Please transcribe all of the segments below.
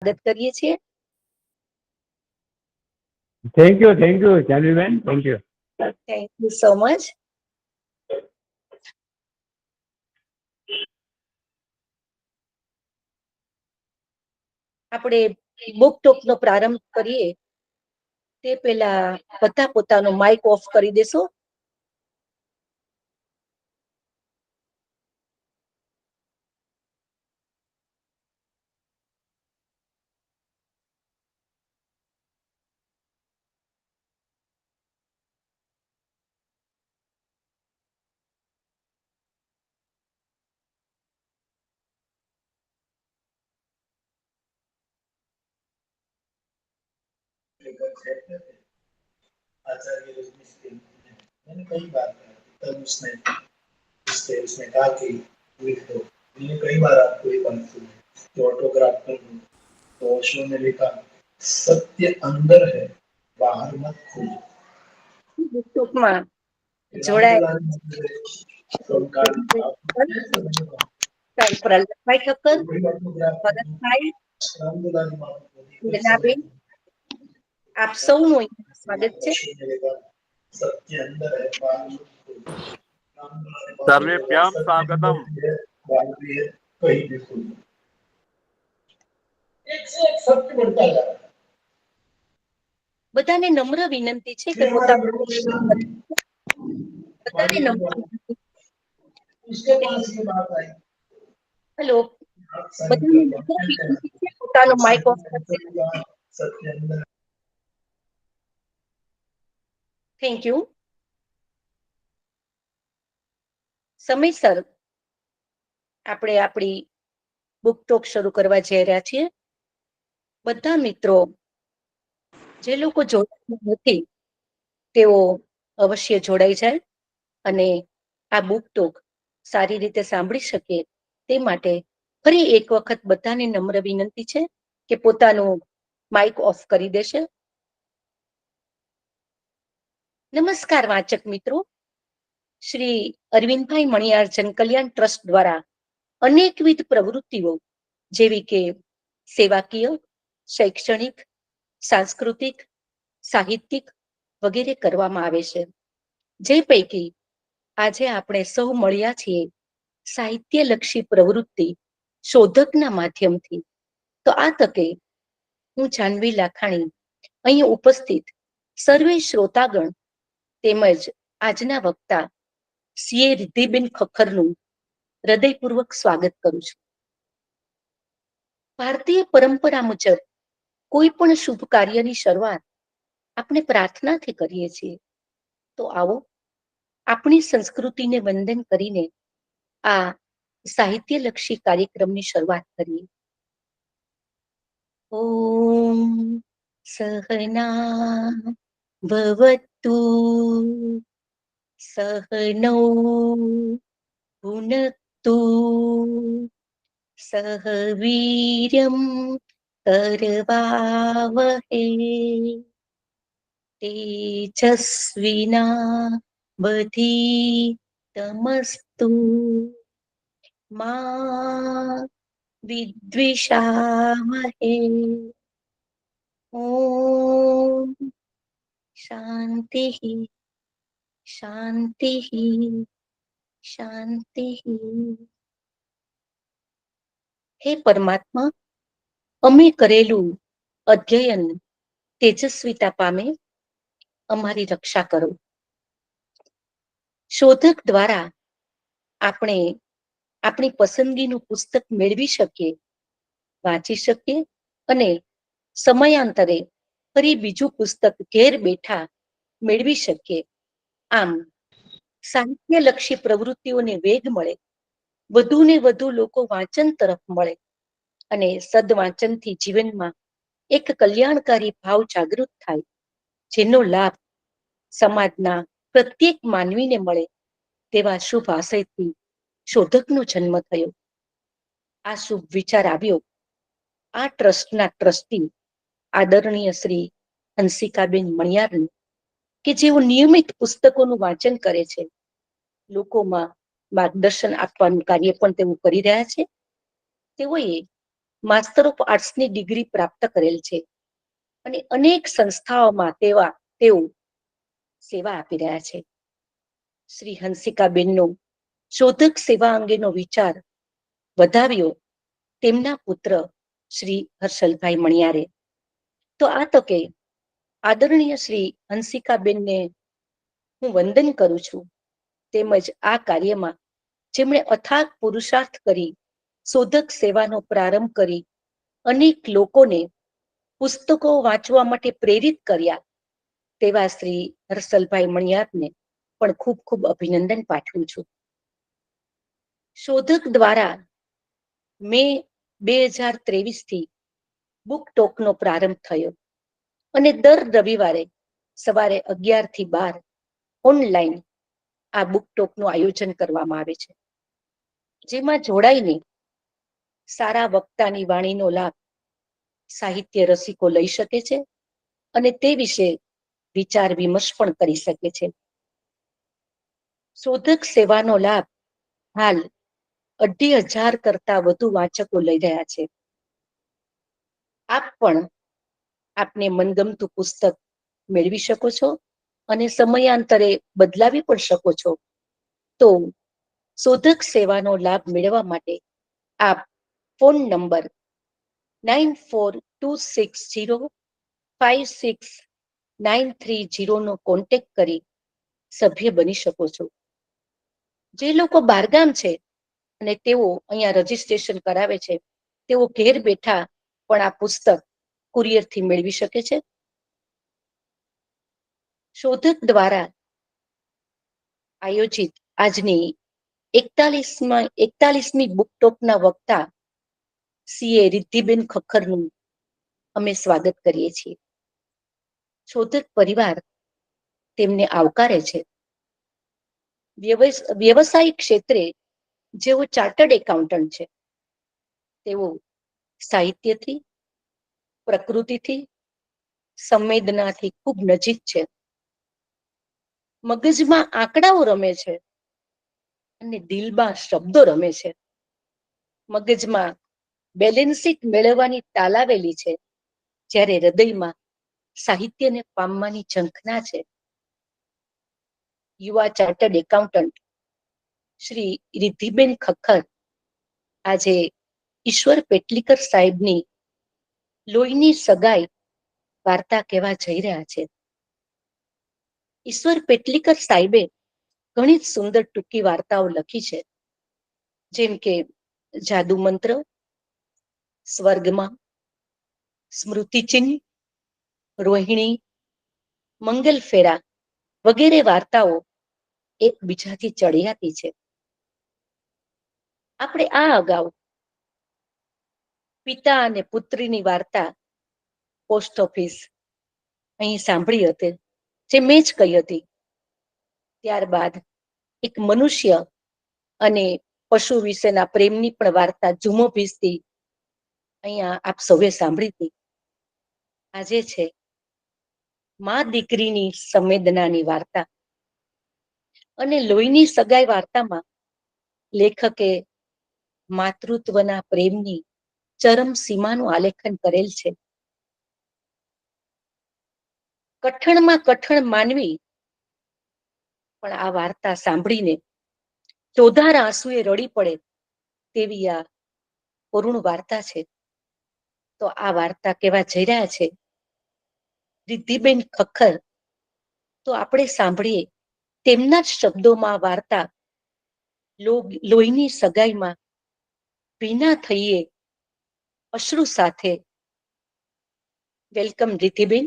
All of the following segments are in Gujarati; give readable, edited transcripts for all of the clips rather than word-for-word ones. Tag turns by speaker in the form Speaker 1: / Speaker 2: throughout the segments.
Speaker 1: સ્વાગત કરીએ છીએ.
Speaker 2: થેન્ક યુ જાનવીબેન, થેન્ક યુ
Speaker 1: સો મચ. આપણે બુક ટોક નો પ્રારંભ કરીએ તે પહેલા બધા પોતાનો માઇક ઓફ કરી દેશો.
Speaker 3: आचार्य मैंने कई बार तब उसने कहा कि लिख दो। मैंने कई बार आपको ये बात सुनी कि ऑटोग्राफ कर दो, तो ओशो ने लिखा सत्य अंदर है, बाहर मत खोजो।
Speaker 1: ટૂંકમાં જોડાય પ્રહલાદભાઈ ઠક્કર, ભરતભાઈ, હિરનાબેન, આપ સૌનું સ્વાગત છે.
Speaker 3: सत्य अंदर है, बाहर मत खोजो।
Speaker 4: सर्वेभ्यां स्वागतम।
Speaker 3: कहीं भी खोजो, एक से एक सत्य बढ़ता जा रहा है।
Speaker 1: બધાને નમ્ર વિનંતી છે કે બધાને નમ્ર
Speaker 3: उसके पास ये बात आई।
Speaker 1: હેલો, બધાને નમ્ર વિનંતી છે પોતાનો માઇક ઓફ કરશે. Thank you. સમયસર આપણે આપણી બુક ટોક શરૂ કરવા જઈ રહ્યા છીએ. બધા મિત્રો જે લોકો જોડાયા નથી તેઓ અવશ્ય જોડાઈ જાય અને આ બુક ટોક સારી રીતે સાંભળી શકે તે માટે ફરી એક વખત બધાને નમ્ર વિનંતી છે કે પોતાનું માઇક ઓફ કરી દેશે. નમસ્કાર વાચક મિત્રો. શ્રી અરવિંદભાઈ મણિયાર જનકલ્યાણ ટ્રસ્ટ દ્વારા અનેકવિધ પ્રવૃત્તિઓ જેવી કે સેવાકીય, શૈક્ષણિક, સાંસ્કૃતિક, સાહિત્યિક વગેરે કરવામાં આવે છે. જે પૈકી આજે આપણે સૌ મળ્યા છીએ સાહિત્યલક્ષી પ્રવૃત્તિ શોધકના માધ્યમથી. તો આ તકે હું જાનવી લાખાણી અહીં ઉપસ્થિત સર્વે શ્રોતાગણ તેમજ આજના વક્તા સીએ રિદ્ધિબેન ખખરનું હૃદયપૂર્વક સ્વાગત કરું છું. ભારતીય પરંપરા મુજબ કોઈ પણ શુભ કાર્યની શરૂઆત આપણે પ્રાર્થનાથી કરીએ છીએ. તો આવો આપણી સંસ્કૃતિને વંદન કરીને આ સાહિત્યલક્ષી કાર્યક્રમની શરૂઆત કરીએ. ઓમ સહના ભવતુ સહનૌ ભુનક્તુ સહ વીર્યં કરવાવહે તેજસ્વિનાવધીતમસ્તુ મા વિદ્વિષાવહે. ઓમ શાંતિ શાંતિ શાંતિ. હે પરમાત્મા, અમે કરેલું અધ્યયન તેજસ્વીતા પામે, અમારી રક્ષા કરો. શોધક દ્વારા આપણે આપણી પસંદગીનું પુસ્તક મેળવી શકીએ, વાંચી શકીએ અને સમયાંતરે ફરી બીજું પુસ્તક ઘેર બેઠા મેળવી શકીએ. આમ સાહિત્યલક્ષી પ્રવૃત્તિઓને વેગ મળે, વધુ ને વધુ લોકો વાંચન તરફ મળે અને સદવાંચનથી જીવનમાં એક કલ્યાણકારી ભાવ જાગૃત થાય, જેનો લાભ સમાજના પ્રત્યેક માનવીને મળે તેવા શુભ આશયથી શોધકનો જન્મ થયો. આ શુભ વિચાર આવ્યો આ ટ્રસ્ટના ટ્રસ્ટી આદરણીય શ્રી હંસિકાબેન મણિયારને, કે જેઓ નિયમિત પુસ્તકોનું વાંચન કરે છે, લોકોમાં માર્ગદર્શન આપવાનું કાર્ય પણ તેઓ કરી રહ્યા છે. તેઓએ માસ્ટર ઓફ આર્ટ્સની ડિગ્રી પ્રાપ્ત કરેલ છે અને અનેક સંસ્થાઓમાં તેઓ સેવા આપી રહ્યા છે. શ્રી હંસિકાબેનનો શોધક સેવા અંગેનો વિચાર વધાવ્યો તેમના પુત્ર શ્રી હર્ષલભાઈ મણિયારે. તો આ તકે આદરણીય શ્રી હંસિકાબેનને હું વંદન કરું છું, તેમજ આ કાર્યમાં જેમણે અથાગ પુરુષાર્થ કરી શોધક સેવાનો પ્રારંભ કરી અનેક લોકોને પુસ્તકો વાંચવા માટે પ્રેરિત કર્યા તેવા શ્રી હર્ષલભાઈ મણિયારને પણ ખૂબ ખૂબ અભિનંદન પાઠવું છું. શોધક દ્વારા મે 2023 થી બુક ટોકનો પ્રારંભ થયો અને દર રવિવારે સવારે 11 થી 12 ઓનલાઈન આ બુક ટોકનું આયોજન કરવામાં આવે છે, જેમાં જોડાઈને સારા વક્તાની વાણીનો લાભ સાહિત્ય રસિકો લઈ શકે છે અને તે વિશે વિચાર વિમર્શ પણ કરી શકે છે. શોધક સેવાનો લાભ હાલ 2,500 કરતા વધુ વાચકો લઈ રહ્યા છે. આપ પણ આપને મનગમતું પુસ્તક મેળવી શકો છો અને સમયાંતરે બદલાવી પણ શકો છો. તો શોધક સેવાનો લાભ મેળવવા માટે આપ ફોન નંબર 9426056930 નો કોન્ટેક્ટ કરી સભ્ય બની શકો છો. જે લોકો બહારગામ છે અને તેઓ અહીંયા રજીસ્ટ્રેશન કરાવે છે, તેઓ ઘેર બેઠા પણ આ પુસ્તક કુરિયરથી મેળવી શકે છે. શોધક દ્વારા આયોજિત આજની 41મી બુક ટોકના વક્તા CA રિદ્ધિબેન ખખ્ખરનું અમે સ્વાગત કરીએ છીએ. શોધક પરિવાર તેમને આવકારે છે. વ્યવસાયિક ક્ષેત્રે જેઓ ચાર્ટર્ડ એકાઉન્ટન્ટ છે, તેઓ સાહિત્યથી, પ્રકૃતિથી, સંવેદનાથી ખૂબ નજીક છે. મગજમાં આંકડાઓ રમે છે અને દિલમાં શબ્દો રમે છે. મગજમાં બેલેન્સિંગ મેળવવાની તાલાવેલી છે, જ્યારે હૃદયમાં સાહિત્યને પામવાની ઝંખના છે. યુવા ચાર્ટર્ડ એકાઉન્ટન્ટ શ્રી રિદ્ધિબેન ખખ્ખર આજે ઈશ્વર પેટલીકર સાહેબની લોહીની સગાઈ વાર્તા કહેવા જઈ રહ્યા છે. ઈશ્વર પેટલીકર સાહેબે ઘણી જ સુંદર ટૂંકી વાર્તાઓ લખી છે, જેમ કે જાદુ મંત્ર, સ્વર્ગમાં, સ્મૃતિચિહ્ન, રોહિણી, મંગલ ફેરા વગેરે વાર્તાઓ એકબીજાથી ચડિયાતી છે. આપણે આ અગાઉ પિતા અને પુત્રીની વાર્તા પોસ્ટ ઓફિસ અહીં સાંભળી હતી, જે મેં જ કહી હતી. ત્યારબાદ એક મનુષ્ય અને પશુ વિશેના પ્રેમની પણ વાર્તા ઝુમો ભીસતી અહીંયા આપ સૌએ સાંભળી હતી. આજે છે મા દીકરીની સંવેદનાની વાર્તા અને લોહીની સગાઈ વાર્તામાં લેખકે માતૃત્વના પ્રેમની ચરમ સીમાનું આલેખન કરેલ છે. કઠણમાં કઠણ માનવી પણ આ વાર્તા સાંભળીને ચોધાર આંસુએ રડી પડે તેવી આ કરુણ વાર્તા છે. તો આ વાર્તા કહેવા જઈ રહ્યા છે રિદ્ધિબેન ખખ્ખર. તો આપણે સાંભળીએ તેમના જ શબ્દોમાં વાર્તા લોહીની સગાઈમાં ભીના થઈએ અશ્રુ સાથે. વેલકમ રિદ્ધિબેન.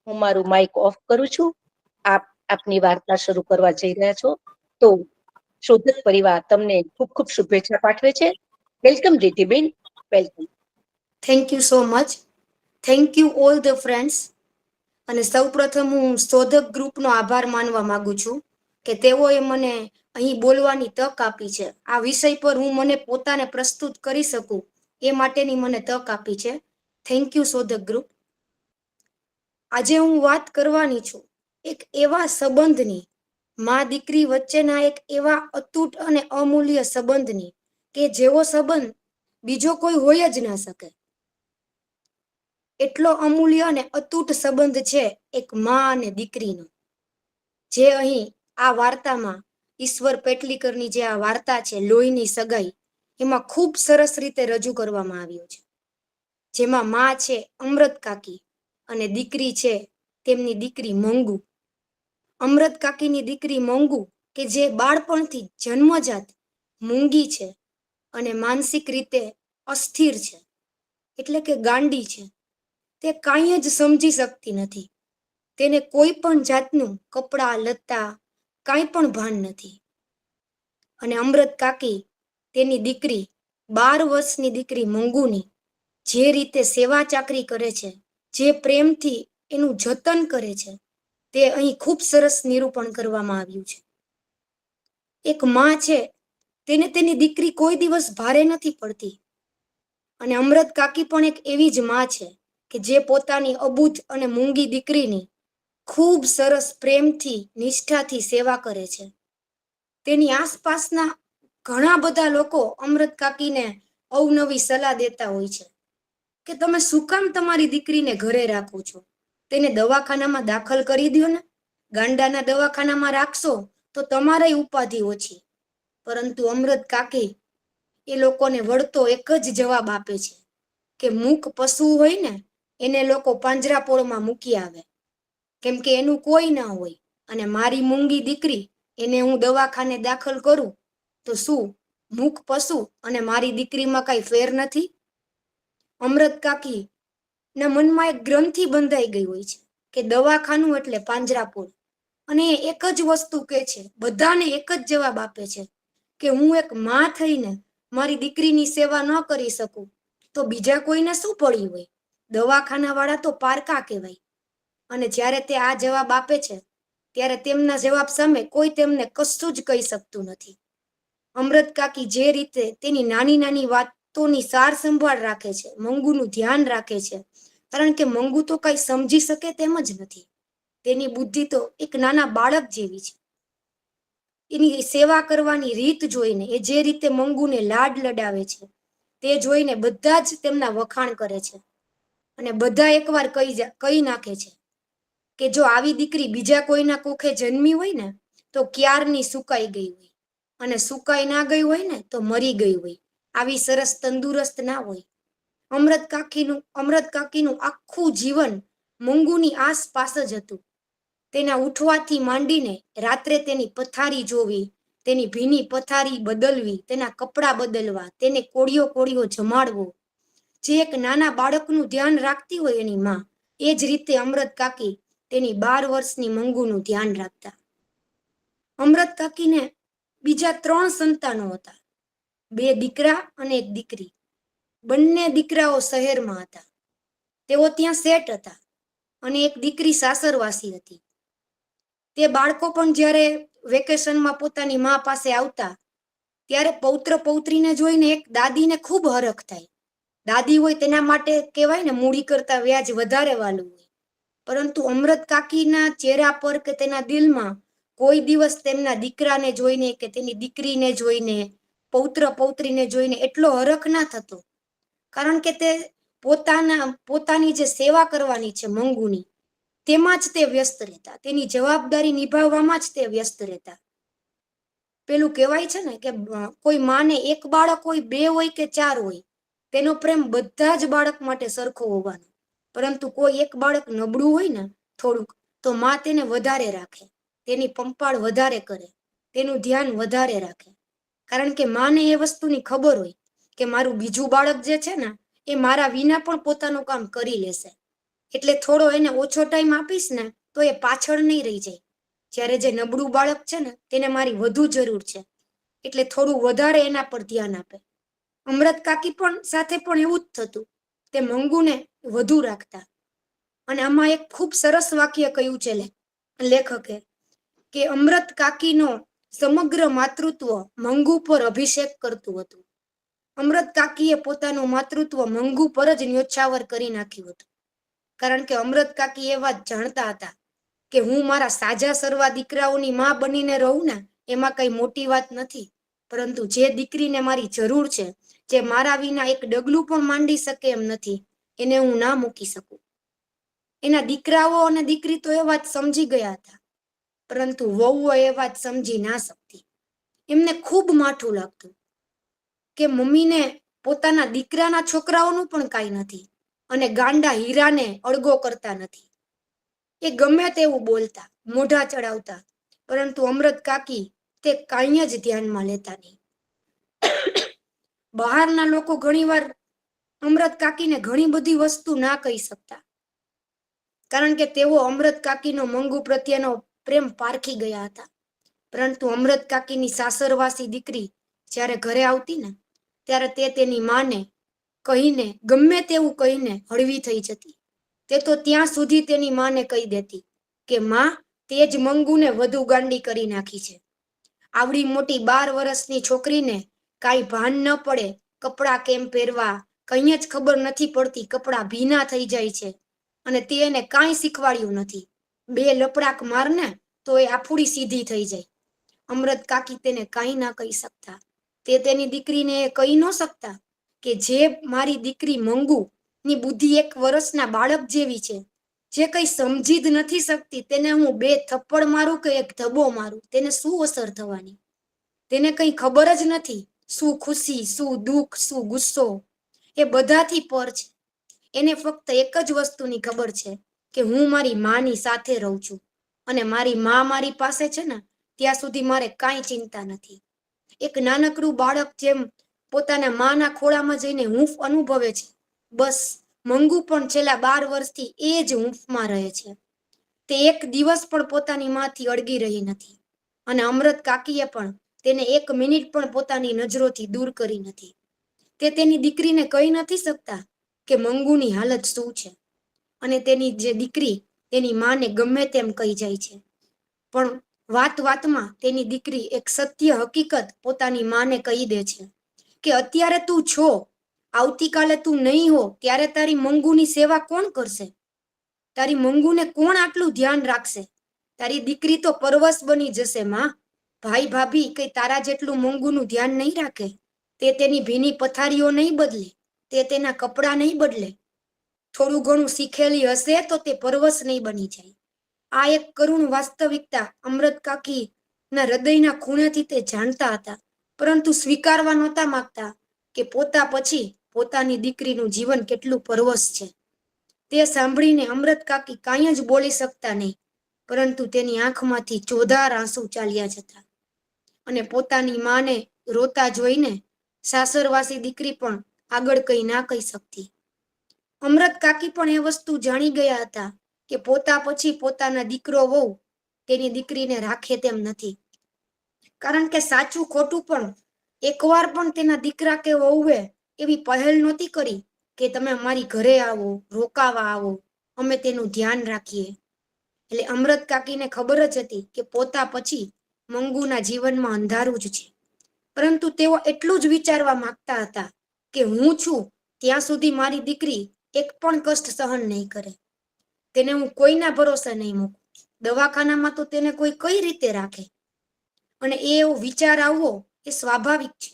Speaker 1: હું મારું માઇક ઓફ કરું છું. આપની વાર્તા શરૂ કરવા જઈ રહ્યા છો, તો શોધક પરિવાર તમને ખૂબ ખૂબ શુભેચ્છા પાઠવે છે. Welcome રિદ્ધિબેન, welcome.
Speaker 5: Thank you so much. Thank you all the friends. અને સૌપ્રથમ હું શોધક ગ્રુપનો આભાર માનવા માંગુ છું કે તેઓએ મને અહીં બોલવાની તક આપી છે. આ વિષય પર હું મને પોતાને પ્રસ્તુત કરી શકું એ માટેની મને તક આપી છે. થેન્ક યુ શોધક ગ્રુપ. આજે હું વાત કરવાની છું એક એવા સંબંધની, મા દીકરી વચ્ચેના એક એવા અતૂટ અને અમૂલ્ય સંબંધની કે જેવો સંબંધ બીજો કોઈ હોય જ ના શકે. એટલો અમૂલ્ય અને અતૂટ સંબંધ છે એક માં અને દીકરીનો, જે અહીં આ વાર્તામાં ઈશ્વર પેટલીકરની જે આ વાર્તા છે લોહીની સગાઈ, એમાં ખૂબ સરસ રીતે રજૂ કરવામાં આવ્યો છે. જેમાં માં છે અમૃત કાકી અને દીકરી છે તેમની દીકરી મંગુ. અમૃત કાકીની દીકરી મંગુ કે જે બાળપણથી જન્મજાત મૂંગી છે અને માનસિક રીતે અસ્થિર છે, એટલે કે ગાંડી છે. તે કાંઈ જ સમજી શકતી નથી. તેને કોઈ પણ જાતનું કપડાં લત્તા કાંઈ પણ ભાન નથી. અને અમૃત કાકી તેની દીકરી 12 વર્ષની દીકરી મંગુની જે રીતે સેવા ચાકરી કરે છે, જે પ્રેમથી એનું જતન કરે છે, તે અહીં ખૂબ સરસ નિરૂપણ કરવામાં આવ્યું છે. એક માં છે તેને તેની દીકરી કોઈ દિવસ ભારે નથી પડતી. અને અમૃત કાકી પણ એક એવી જ માં છે કે જે પોતાની અબૂધ અને મૂંગી દીકરીની ખૂબ સરસ પ્રેમથી નિષ્ઠાથી સેવા કરે છે. તેની આસપાસના ઘણા બધા લોકો અમૃત કાકીને અવનવી સલાહ દેતા હોય છે કે તમે શું કામ તમારી દીકરીને ઘરે રાખો છો? તેને દવાખાનામાં દાખલ કરી દો ને. ગાંડાના દવાખાનામાં રાખશો તો તમારે ઉપાધિ ઓછી. પરંતુ અમૃત કાકી એ લોકોને વળતો એક જ જવાબ આપે છે કે મૂક પશુ હોય ને એને લોકો પાંજરાપોળમાં મૂકી આવે, કેમ કે એનું કોઈ ના હોય. અને મારી મૂંગી દીકરી એને હું દવાખાને દાખલ કરું તો શું મૂક પશુ અને મારી દીકરીમાં કઈ ફેર નથી? અમૃત કાકી ના મનમાં એક ગ્રંથિ બંધાઈ ગઈ હોય છે કે દવાખાનું એટલે પાંજરાપોળ. અને એક જ વસ્તુ કહે છે, બધાને એક જ જવાબ આપે છે કે હું એક માં થઈને મારી દીકરીની સેવા ન કરી શકું તો બીજા કોઈને શું પડી હોય? દવાખાના વાળા તો પારકા કહેવાય. અને જ્યારે તે આ જવાબ આપે છે ત્યારે તેમના જવાબ સામે કોઈ તેમને કશું જ કહી શકતું નથી. અમૃત કાકી જે રીતે તેની નાની નાની વાતોની સાર સંભાળ રાખે છે, મંગુનું ધ્યાન રાખે છે, કારણ કે મંગુ તો કઈ સમજી શકે તેમ જ નથી. તેની બુદ્ધિ તો એક નાના બાળક જેવી છે. એની સેવા કરવાની રીત જોઈને, એ જે રીતે મંગુને લાડ લડાવે છે, તે જોઈને બધા જ તેમના વખાણ કરે છે. અને બધા એકવાર કહી નાખે છે કે જો આવી દીકરી બીજા કોઈના કોખે જન્મી હોય ને તો ક્યારની સુકાઈ ગઈ હોય, અને સુકાઈ ના ગઈ હોય ને તો મરી ગઈ હોય. આવી સરસ તંદુરસ્ત ના હોય. અમૃત કાકીનું આખું જીવન મંગુની આસપાસ જ હતું. તેના ઉઠવાથી માંડીને રાત્રે તેની પથારી જોવી, તેની ભીની પથારી બદલવી, તેના કપડાં બદલવા, તેને કોળિયો જમાડવો. જે એક નાના બાળકનું ધ્યાન રાખતી હોય એની માં, એ જ રીતે અમૃત કાકી તેની 12 વર્ષની મંગુનું ધ્યાન રાખતા. અમૃત કાકીને બીજા 3 સંતાનો હતા, 2 દીકરા અને 1 દીકરી. બંને દીકરાઓ શહેરમાં હતા, તેઓ ત્યાં સેટ હતા, અને 1 દીકરી સાસરવાસી હતી. તે બાળકો પણ જ્યારે વેકેશનમાં પોતાની મા પાસે આવતા ત્યારે પૌત્ર પૌત્રીને જોઈને એક દાદીને ખૂબ હરખ થાય. દાદી હોય તેના માટે કહેવાય ને મૂડી કરતા વ્યાજ વધારે વાલું હોય. પરંતુ અમૃત કાકીના ચહેરા પર કે તેના દિલમાં કોઈ દિવસ તેમના દીકરાને જોઈને કે તેની દીકરીને જોઈને, પૌત્ર પૌત્રીને જોઈને એટલો હરખ ના થતો, કારણ કે તે પોતાની જે સેવા કરવાની છે મંગુની, તેમાં જ તે વ્યસ્ત રહેતા. તેની જવાબદારી નિભાવવામાં જ તે વ્યસ્ત રહેતા. પેલું કહેવાય છે ને કે કોઈ માને 1 બાળક હોય, 2 હોય કે 4 હોય, તેનો પ્રેમ બધા જ બાળક માટે સરખો હોવાનો. પરંતુ કોઈ એક બાળક નબળું હોય ને થોડુંક, તો માં તેને વધારે રાખે, તેની પંપાળ વધારે કરે, તેનું ધ્યાન વધારે રાખે. કારણ કે માને એ વસ્તુની ખબર હોય કે મારું બીજું બાળક જે છે ને એ મારા વિના પણ પોતાનું કામ કરી લેશે, એટલે થોડો એને ઓછો ટાઈમ આપીશ ને તો એ પાછળ નહીં રહી જાય. જ્યારે જે નબળું બાળક છે ને તેને મારી વધુ જરૂર છે, એટલે થોડું વધારે એના પર ધ્યાન આપે. અમૃત કાકી પણ સાથે પણ એવું જ થતું, તે મંગુને વધુ રાખતા. અને આમાં એક ખૂબ સરસ વાક્ય કહ્યું છે લેખકે કે અમૃત કાકીનો સમગ્ર માતૃત્વ મંગુ પર અભિષેક કરતું હતું. અમૃત કાકીએ પોતાનું માતૃત્વ મંગુ પર જ ન્યોછાવર કરી નાખ્યું હતું. કારણ કે અમૃત કાકી એ વાત જાણતા હતા કે હું મારા સાજા સરવા દીકરાઓની માં બનીને રહું ને એમાં કઈ મોટી વાત નથી, પરંતુ જે દીકરીને મારી જરૂર છે, જે મારા વિના એક ડગલું પણ માંડી શકે એમ નથી, એને હું ના મૂકી શકું. એના દીકરાઓ અને દીકરી તો એ વાત સમજી ગયા હતા, પરંતુ વહુઓ એ વાત સમજી ના શકતી. એમને ખૂબ માઠું લાગતું કે મમ્મીને પોતાના દીકરાના છોકરાઓનું પણ કાંઈ નથી અને ગાંડા હીરાને અળગો કરતા નથી. એ ગમે તેવું બોલતા, મોઢા ચડાવતા, પરંતુ અમૃત કાકી તે કાંઈ જ ધ્યાનમાં લેતા નહીં. બહારના લોકો ઘણીવાર અમૃત કાકીને ઘણી બધી વસ્તુ ના કહી શકતા, કારણ કે તેઓ અમૃત કાકીનો મંગુ પ્રત્યેનો પ્રેમ પારખી ગયા હતા. પરંતુ અમૃત કાકીની સાસરવાસી દીકરી જ્યારે ઘરે આવતી ને, ત્યારે તે તેની માને કહીને, ગમે તેવું કહીને હળવી થઈ જતી. તે તો ત્યાં સુધી તેની માને કહી દેતી કે માં, તે જ મંગુને વધુ ગાંડી કરી નાખી છે. આવડી મોટી 12 વર્ષની છોકરીને કાંઈ ભાન ન પડે, કપડાં કેમ પહેરવા કંઈ જ ખબર નથી પડતી, કપડાં ભીના થઈ જાય છે અને તે એને કાંઈ શીખવાડ્યું નથી. 2 લપડાક મારને તો એ આફુડી સીધી થઈ જાય. અમૃત કાકી તેને કાંઈ ના કહી શકતા. તે તેની દીકરીને કહી ન શકતા કે જે મારી દીકરી મંગુ ની બુદ્ધિ 1 વર્ષના બાળક જેવી છે, જે કંઈ સમજી જ નથી શકતી, તેને હું 2 થપ્પડ મારું કે 1 ધબ્બો મારું, તેને શું અસર થવાની? તેને કંઈ ખબર જ નથી, શું ખુશી, શું દુઃખ, શું ગુસ્સો, એ બધાથી પર છે. એને ફક્ત એક જ વસ્તુની ખબર છે કે હું મારી માની સાથે રહું છું અને મારી માં મારી પાસે છે ને, ત્યાં સુધી મારે કાંઈ ચિંતા નથી. એક નાનકડું બાળક જેમ પોતાના માના ખોળામાં જઈને હૂંફ અનુભવે છે, બસ મંગુ પણ છેલ્લા 12 વર્ષથી એ જ હૂંફમાં રહે છે. તે એક દિવસ પણ પોતાની માંથી અળગી રહી નથી અને અમૃત કાકીએ પણ તેને 1 મિનિટ પણ પોતાની નજરોથી દૂર કરી નથી. તે તેની દીકરીને કહી નથી શકતા કે મંગુની હાલત શું છે, અને તેની જે દીકરી તેની માને ગમે તેમ કહી જાય છે. પણ વાત વાતમાં તેની દીકરી એક સત્ય હકીકત પોતાની માને કહી દે છે કે અત્યારે તું છો, આવતીકાલે તું નહીં હો ત્યારે તારી મંગુની સેવા કોણ કરશે? તારી મંગુને કોણ આટલું ધ્યાન રાખશે? તારી દીકરી તો પરવશ બની જશે માં. ભાઈ ભાભી કઈ તારા જેટલું મંગુનું ધ્યાન નહીં રાખે. તે તેની ભીની પથારીઓ નહીં બદલે, તે તેના કપડાં નહીં બદલે. થોડું ઘણું શીખેલી હશે તો તે પરવશ નહીં બની જાય. આ એક કરુણ વાસ્તવિકતા અમૃત કાકી ના હૃદયના ખૂણેથી તે જાણતા હતા, પરંતુ સ્વીકારવા નહોતા માંગતા કે પોતા પછી પોતાની દીકરીનું જીવન કેટલું પરવશ છે. તે સાંભળીને અમૃત કાકી કાંઈ જ બોલી શકતા નહીં, પરંતુ તેની આંખમાંથી ચોધાર આંસુ ચાલ્યા જતા અને પોતાની માને રોતા જોઈને સાસરવાસી દીકરી પણ આગળ કંઈ ના કહી શકતી. અમૃત કાકી પણ એ વસ્તુ જાણી ગયા હતા કે પોતા પછી પોતાના દીકરો વહુ તેની દીકરીને રાખે તેમ નથી, કારણ કે સાચું ખોટું પણ એકવાર પણ તેના દીકરા કે વહુએ એવી પહેલ નહોતી કરી કે તમે અમારી ઘરે આવો, રોકાવા આવો, અમે તેનું ધ્યાન રાખીએ. એટલે અમૃત કાકીને ખબર જ હતી કે પોતા પછી મંગુના જીવનમાં અંધારું જ છે, પરંતુ તેઓ એટલું જ વિચારવા માંગતા હતા કે હું છું ત્યાં સુધી મારી દીકરી એક પણ કષ્ટ સહન નહીં કરે. તેને હું કોઈના ભરોસે નહીં મૂકું. દવાખાનામાં તો તેને કોઈ કઈ રીતે રાખે? અને એવો વિચાર આવવો એ સ્વાભાવિક છે.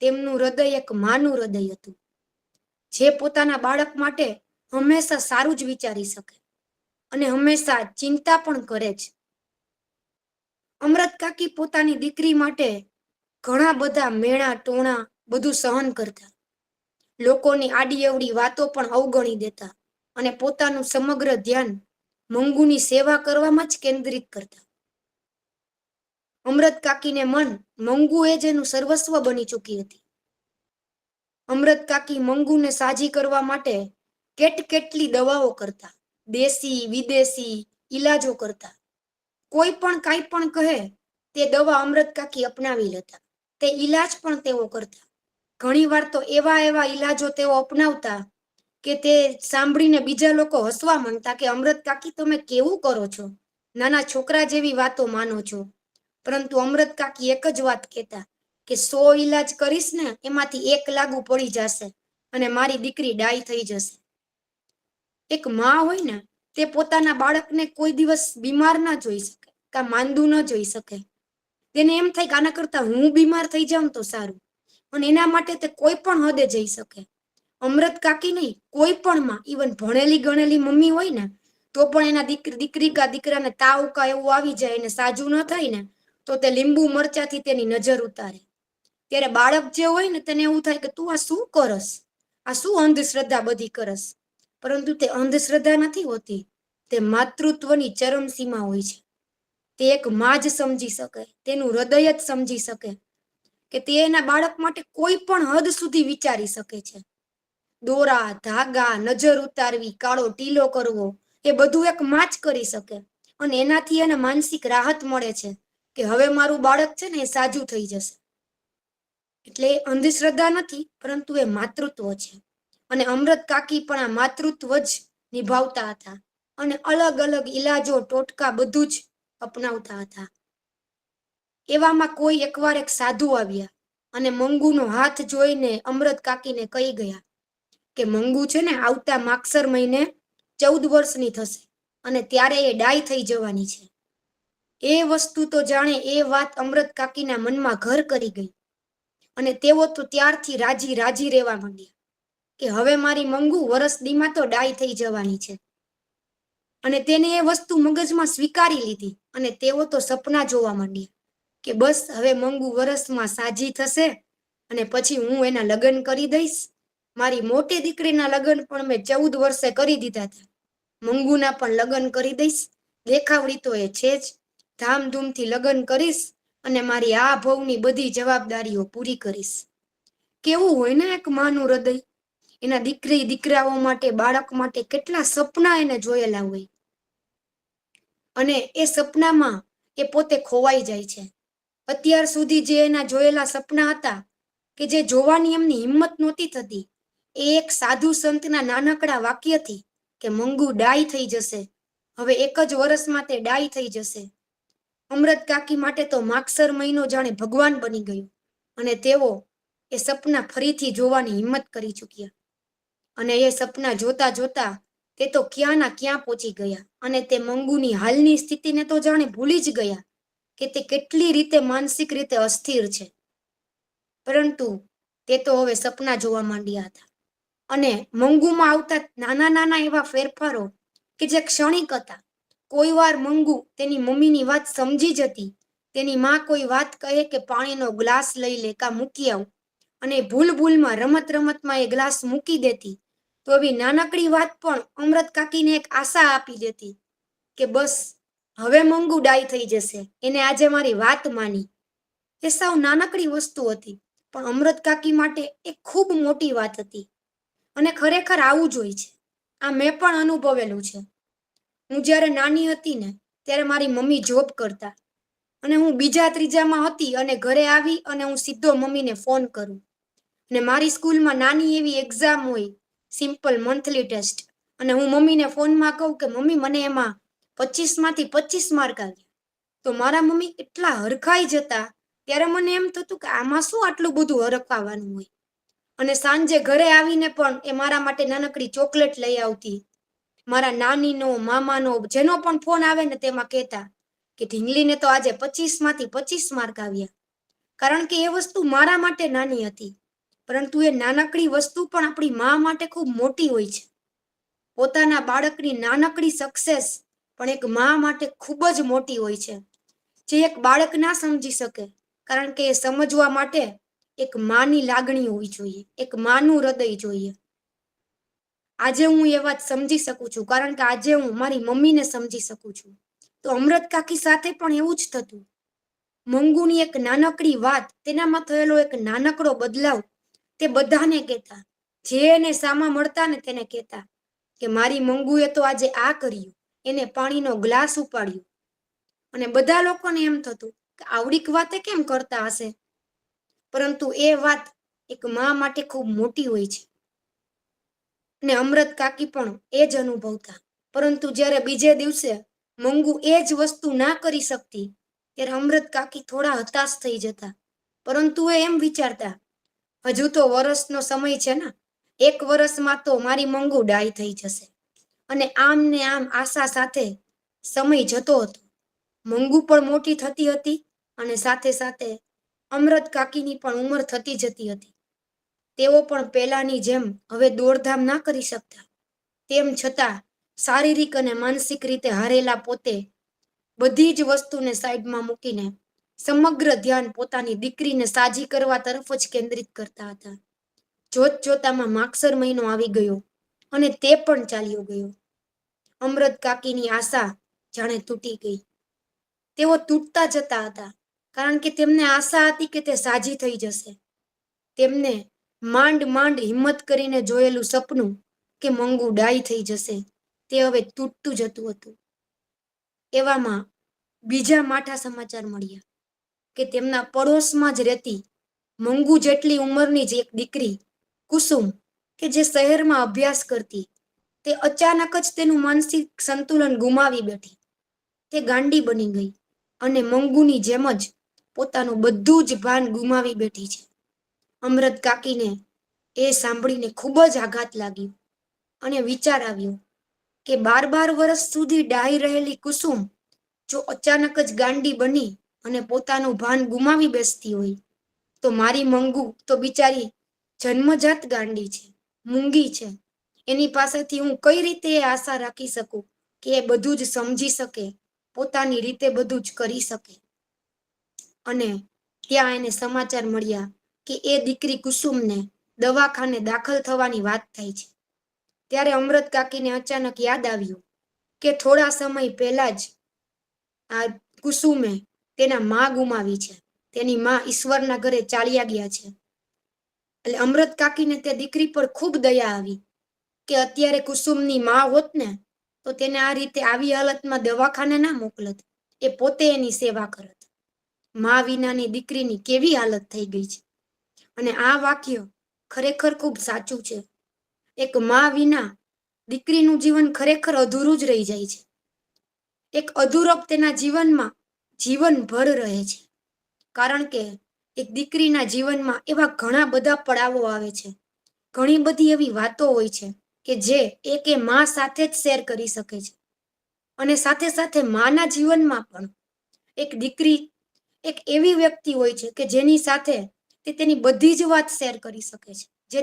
Speaker 5: તેમનું હૃદય એક માનું હૃદય હતું, જે પોતાના બાળક માટે હંમેશા સારું જ વિચારી શકે અને હંમેશા ચિંતા પણ કરે છે. અમૃત કાકી પોતાની દીકરી માટે ઘણા બધા મેણા ટોણા બધું સહન કરતા, લોકોની આડી અવડી વાતો પણ અવગણી દેતા અને પોતાનું સમગ્ર ધ્યાન મંગુની સેવા કરવામાં જ કેન્દ્રિત કરતા. અમૃત કાકીને મન મંગુ એ જ એનું સર્વસ્વ બની ચૂકી હતી. અમૃત કાકી મંગુને સાજી કરવા માટે કેટલી દવાઓ કરતા, દેશી વિદેશી ઈલાજો કરતા. કોઈ પણ કાંઈ પણ કહે તે દવા અમૃત કાકી અપનાવી લેતા, તે ઈલાજ પણ તેઓ કરતા. ઘણીવાર તો એવા ઈલાજો તેઓ અપનાવતા કે તે સાંભળીને બીજા લોકો હસવા માંડતા કે અમૃત કાકી તમે કેવું કરો છો, નાના છોકરા જેવી વાતો માનો છો. પરંતુ અમૃત કાકી એક જ વાત કહેતા કે 100 ઈલાજ કરીશ ને એમાંથી 1 લાગુ પડી જશે અને મારી દીકરી ડાઈ થઈ જશે. એક માં હોય ને તે પોતાના બાળકને કોઈ દિવસ બીમાર ના જોઈ શકે, કાં માંદું ન જોઈ શકે. તેને એમ થાય કે આના કરતા હું બીમાર થઈ જાઉં તો સારું, અને એના માટે તે કોઈ પણ હદે જઈ શકે. અમૃત કાકી નહીં, કોઈ પણ માં, ઇવન ભણેલી ગણેલી મમ્મી હોય ને તો પણ એના દીકરી કા દીકરાને તાવ કા એવું આવી જાય ને સાજું ન થાય ને તો તે લીંબુ મરચાથી તેની નજર ઉતારે. ત્યારે બાળક જે હોય ને તેને એવું થાય કે તું આ શું કરસ, આ શું અંધશ્રદ્ધા બધી કરસ. પરંતુ તે અંધશ્રદ્ધા નથી હોતી, તે માતૃત્વની ચરમસીમા હોય છે. તે એક માં જ સમજી શકે, તેનું હૃદય જ સમજી શકે કે તે એના બાળક માટે કોઈ પણ હદ સુધી વિચારી શકે છે. દોરા ધાગા, નજર ઉતારવી, કાળો ટીલો કરવો, એ બધું એક માં જ કરી શકે. અને એનાથી એને માનસિક રાહત મળે છે કે હવે મારું બાળક છે ને એ સાજું થઈ જશે. એટલે એ અંધશ્રદ્ધા નથી, પરંતુ એ માતૃત્વ છે. અને અમૃત કાકી પણ આ માતૃત્વ જ નિભાવતા હતા અને અલગ અલગ ઈલાજો ટોટકા બધું જ અપનાવતા હતા. એવામાં કોઈ એકવાર એક સાધુ આવ્યા અને મંગુનો હાથ જોઈને અમૃત કાકીને કહી ગયા કે મંગુ છે ને આવતા માગસર મહિને 14 વર્ષની થશે અને ત્યારે એ ડાય થઈ જવાની છે. એ વસ્તુ તો જાણે એ વાત અમૃત કાકીના મનમાં ઘર કરી ગઈ અને તેઓ તો ત્યારથી રાજી રહેવા માંડ્યા કે હવે મારી મંગુ વરસ દીમાં તો ડાય થઈ જવાની છે. અને તેને એ વસ્તુ મગજમાં સ્વીકારી લીધી અને તેઓ તો સપના જોવા માંડ્યા કે બસ હવે મંગુ વરસમાં સાજી થશે અને પછી હું એના લગ્ન કરી દઈશ. મારી મોટી દીકરીના લગ્ન પણ મેં 14 વર્ષે કરી દીધા હતા, મંગુના પણ લગ્ન કરી દઈશ. દેખાવડી તો એ છે જ, ધામધૂમથી લગ્ન કરીશ અને મારી આ ભવની બધી જવાબદારીઓ પૂરી કરીશ. કેવું હોય ને એક માનું હૃદય, એના દીકરાઓ માટે, બાળક માટે કેટલા સપના એને જોયેલા હોય અને એ સપનામાં એ પોતે ખોવાઈ જાય છે. અત્યાર સુધી જે એના જોયેલા સપના હતા કે જે જોવાની એમની હિંમત નહોતી થતી, એ એક સાધુ સંતના નાનકડા વાક્યથી કે મંગુ ડાય થઈ જશે, હવે એક જ વર્ષમાં તે ડાય થઈ જશે, અમૃત કાકી માટે તો માગસર મહિનો જાણે ભગવાન બની ગયો અને તેઓ એ સપના ફરીથી જોવાની હિંમત કરી ચૂક્યા. અને એ સપના જોતા જોતા તે તો ક્યાંના ક્યાં પહોંચી ગયા અને તે મંગુની હાલની સ્થિતિને તો જાણે ભૂલી જ ગયા કે તે કેટલી રીતે માનસિક રીતે અસ્થિર છે. પરંતુ તે તો હવે સપના જોવા માંડ્યા હતા અને મંગુમાં આવતા નાના નાના એવા ફેરફારો કે જે ક્ષણિક હતા. કોઈ વાર મંગુ તેની મમ્મીની વાત સમજી જતી, તેની માં કોઈ વાત કહે કે પાણીનો ગ્લાસ લઈ લે કા મૂકી આવ અને ભૂલમાં રમતમાં એ ગ્લાસ મૂકી દેતી, તો એવી નાનકડી વાત પણ અમૃત કાકીને એક આશા આપી દેતી કે બસ હવે મંગુ ડાય થઈ જશે, એને આજે મારી વાત માની. એ સાવ નાનકડી વસ્તુ હતી પણ અમૃત કાકી માટે એક ખૂબ મોટી વાત હતી. અને ખરેખર આવું જ હોય છે. આ મેં પણ અનુભવેલું છે. હું જ્યારે નાની હતી ને ત્યારે મારી મમ્મી જોબ કરતા અને હું બીજા ત્રીજામાં હતી અને ઘરે આવી અને હું સીધો મમ્મીને ફોન કરું અને મારી સ્કૂલમાં નાની એવી એક્ઝામ હોય, સિમ્પલ મંથલી ટેસ્ટ, અને હું મમ્મીને ફોનમાં કહું કે મમ્મી મને એમાં 25માંથી 25 માર્ક આવ્યા, તો મારા મમ્મી એટલા હરખાઈ જતા. ત્યારે મને એમ થતું કે આમાં શું આટલું બધું હરખાવાનું હોય. અને સાંજે ઘરે આવીને પણ એ મારા માટે નાનકડી ચોકલેટ લઈ આવતી. મારા નાનીનો, મામાનો જેનો પણ ફોન આવે ને તેમાં કહેતા કે ઢીંગલીને તો આજે 25માંથી 25 માર્ક આવ્યા. કારણ કે એ વસ્તુ મારા માટે નાની હતી, પરંતુ એ નાનકડી વસ્તુ પણ આપણી મા માટે ખૂબ મોટી હોય છે. પોતાના બાળકની નાનકડી સક્સેસ પણ એક મા માટે ખૂબ જ મોટી હોય છે, જે એક બાળક ના સમજી શકે. કારણ કે એ સમજવા માટે એક માની લાગણી હોવી જોઈએ, એક માનું હૃદય જોઈએ. આજે હું એ વાત સમજી શકું છું કારણ કે આજે હું મારી મમ્મીને સમજી શકું છું. તો અમૃત કાકી સાથે પણ એવું જ થતું. મંગુની એક નાનકડી વાત, તેનામાં થયેલો એક નાનકડો બદલાવ તે બધાને કહેતા. જે એને સામા મળતા ને તેને કહેતા કે મારી મંગુએ તો આજે આ કર્યું, એને પાણીનો ગ્લાસ ઉપાડ્યો. અને બધા લોકોને એમ થતું કે આવડીક વાતે કેમ કરતા હશે, પરંતુ એ વાત એક મા માટે ખૂબ મોટી હોય છે. અને અમૃત કાકી પણ એ જ અનુભવતા. પરંતુ જ્યારે બીજે દિવસે મંગુ એ જ વસ્તુ ના કરી શકતી ત્યારે અમૃત કાકી થોડા હતાશ થઈ જતા. પરંતુ એ એમ વિચારતા હજુ તો વરસનો સમય છે ને, 1 વર્ષમાં તો મારી મંગુ ડાય થઈ જશે. અને આમ ને આમ આશા સાથે સમય જતો હતો. મંગુ પણ મોટી થતી હતી અને સાથે સાથે અમરત કાકીની પણ ઉંમર થતી જતી હતી. તેઓ પણ પહેલાની જેમ હવે દોડધામ ના કરી શકતા. તેમ છતાં શારીરિક અને માનસિક રીતે હારેલા પોતે બધી જ વસ્તુને સાઈડમાં મૂકીને સમગ્ર ધ્યાન પોતાની દીકરીને સાજી કરવા તરફ જ કેન્દ્રિત કરતા હતા. જોત જોતામાં માગસર મહિનો આવી ગયો અને તે પણ ચાલ્યો ગયો. અમરત કાકીની આશા જાણે તૂટી ગઈ. તેઓ તૂટતા જતા હતા, કારણ કે તેમને આશા હતી કે તે સાજી થઈ જશે. તેમને માંડ માંડ હિંમત કરીને જોયેલું સપનું કે મંગુ ડાઈ થઈ જશે, તે હવે તૂટતું જતું હતું. એવામાં બીજા માઠા સમાચાર મળ્યા કે તેમના પડોશમાં જ રહેતી મંગુ જેટલી ઉંમરની જ એક દીકરી કુસુમ, કે જે શહેરમાં અભ્યાસ કરતી, તે અચાનક જ તેનું માનસિક સંતુલન ગુમાવી બેઠી. તે ગાંડી બની ગઈ અને મંગુની જેમ જ પોતાનું બધું જ ભાન ગુમાવી બેઠી છે. અમરત કાકીને એ સાંભળીને ખૂબ જ આઘાત લાગ્યો અને વિચાર આવ્યો કે 12 વર્ષ સુધી ડાહી રહેલી કુસુમ જો અચાનક જ ગાંડી બની અને પોતાનું ભાન ગુમાવી બેસતી હોય, તો મારી મંગુ તો બિચારી જન્મજાત ગાંડી છે, મૂંગી છે. એની પાસેથી હું કઈ રીતે એ આશા રાખી શકું કે એ બધું જ સમજી શકે, પોતાની રીતે બધું જ કરી શકે. અને ત્યાં એને સમાચાર મળ્યા કે એ દીકરી કુસુમને દવાખાને દાખલ થવાની વાત થાય છે. ત્યારે અમરત કાકીને અચાનક યાદ આવ્યું કે થોડા સમય પહેલા જ આ કુસુમે તેના માં ગુમાવી છે. તેની માં ઈશ્વરના ઘરે ચાલ્યા ગયા છે. એટલે અમરત કાકીને તે દીકરી પર ખૂબ દયા આવી કે અત્યારે કુસુમની માં હોત ને તો તેને આ રીતે આવી હાલતમાં દવાખાને ના મોકલત, એ પોતે એની સેવા કરત. માં વિનાની દીકરીની કેવી હાલત થઈ ગઈ છે. અને આ વાક્ય ખરેખર ખૂબ સાચું છે. એક માં વિના દીકરીનું જીવન ખરેખર અધૂરું જ રહી જાય છે. એક અધૂરપ તેના જીવનમાં જીવનભર રહે છે. કારણ કે એક દીકરીના જીવનમાં એવા ઘણા બધા પડાવો આવે છે, ઘણી બધી એવી વાતો હોય છે કે જે એક એ માં સાથે જ શેર કરી શકે છે. અને સાથે સાથે માના જીવનમાં પણ એક દીકરી એક એવી વ્યક્તિ હોય છે કે જેની સાથે તે તેની બધી જ વાત શેર કરી શકે છે, જે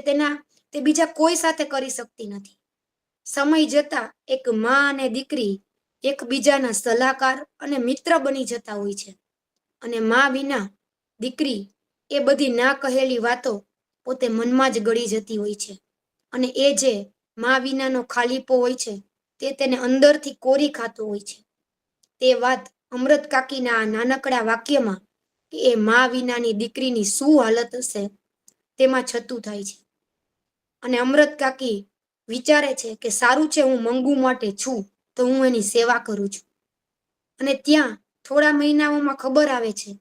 Speaker 5: તે બીજા કોઈ સાથે કરી શકતી નથી. સમય જતા એક માં અને દીકરી એકબીજાના સલાહકાર અને મિત્ર બની જતા હોય છે. અને માં વિના દીકરી એ બધી ના કહેલી વાતો પોતે મનમાં જ ગળી જતી હોય છે. અને એ જે માં વિનાનો ખાલીપો હોય છે, તે તેને અંદરથી કોરી ખાતું હોય છે. તે વાત અમરત કાકીના આ નાનકડા વાક્યમાં કે એ માં વિનાની દીકરીની શું હાલત હશે તેમાં છતું થાય છે. અને અમરત કાકી વિચારે છે કે સારું છે, હું મંગુ માટે છું તો હું એની સેવા કરું છું. અને ત્યાં થોડા મહિનાઓમાં ખબર આવે છે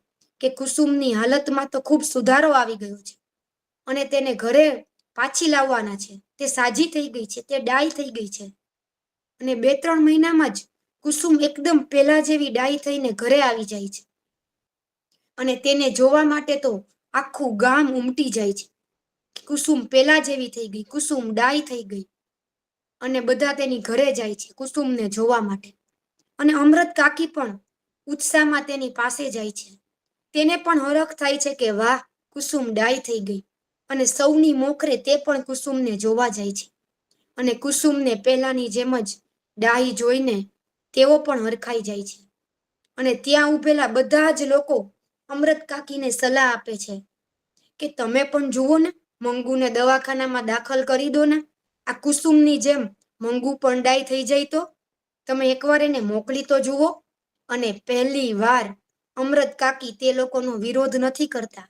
Speaker 5: કે કુસુમની હાલતમાં તો ખૂબ સુધારો આવી ગયો છે અને તેને ઘરે પાછી લાવવાના છે. તે સાજી થઈ ગઈ છે, તે ડાઈ થઈ ગઈ છે. અને 2-3 મહિનામાં જ કુસુમ એકદમ પેલા જેવી ડાઈ થઈને ઘરે આવી જાય છે. અને તેને જોવા માટે તો આખું ગામ ઉમટી જાય છે. કુસુમ પેલા જેવી થઈ ગઈ, કુસુમ ડાઈ થઈ ગઈ. અને બધા તેની ઘરે જાય છે કુસુમને જોવા માટે. અને અમરત કાકી પણ ઉત્સાહમાં તેની પાસે જાય છે. તેને પણ હરખ થાય છે કે વાહ, કુસુમ ડાઈ થઈ ગઈ. અને સૌની મોખરે તે પણ કુસુમને જોવા જાય છે. અને કુસુમને પહેલાની જેમ જ ડાહી જોઈને તેઓ પણ હરખાઈ જાય છે. અને ત્યાં ઉભેલા બધા જ લોકો અમરત કાકીને સલાહ આપે છે કે તમે પણ જુઓ ને, મંગુને દવાખાનામાં દાખલ કરી દો ને. આ કુસુમની જેમ મંગુ પણ ડાઈ થઈ જાય તો તમે એકવાર એને મોકલી તો જુઓ. અને પહેલી વાર અમરત કાકી તે લોકોનો વિરોધ નથી કરતા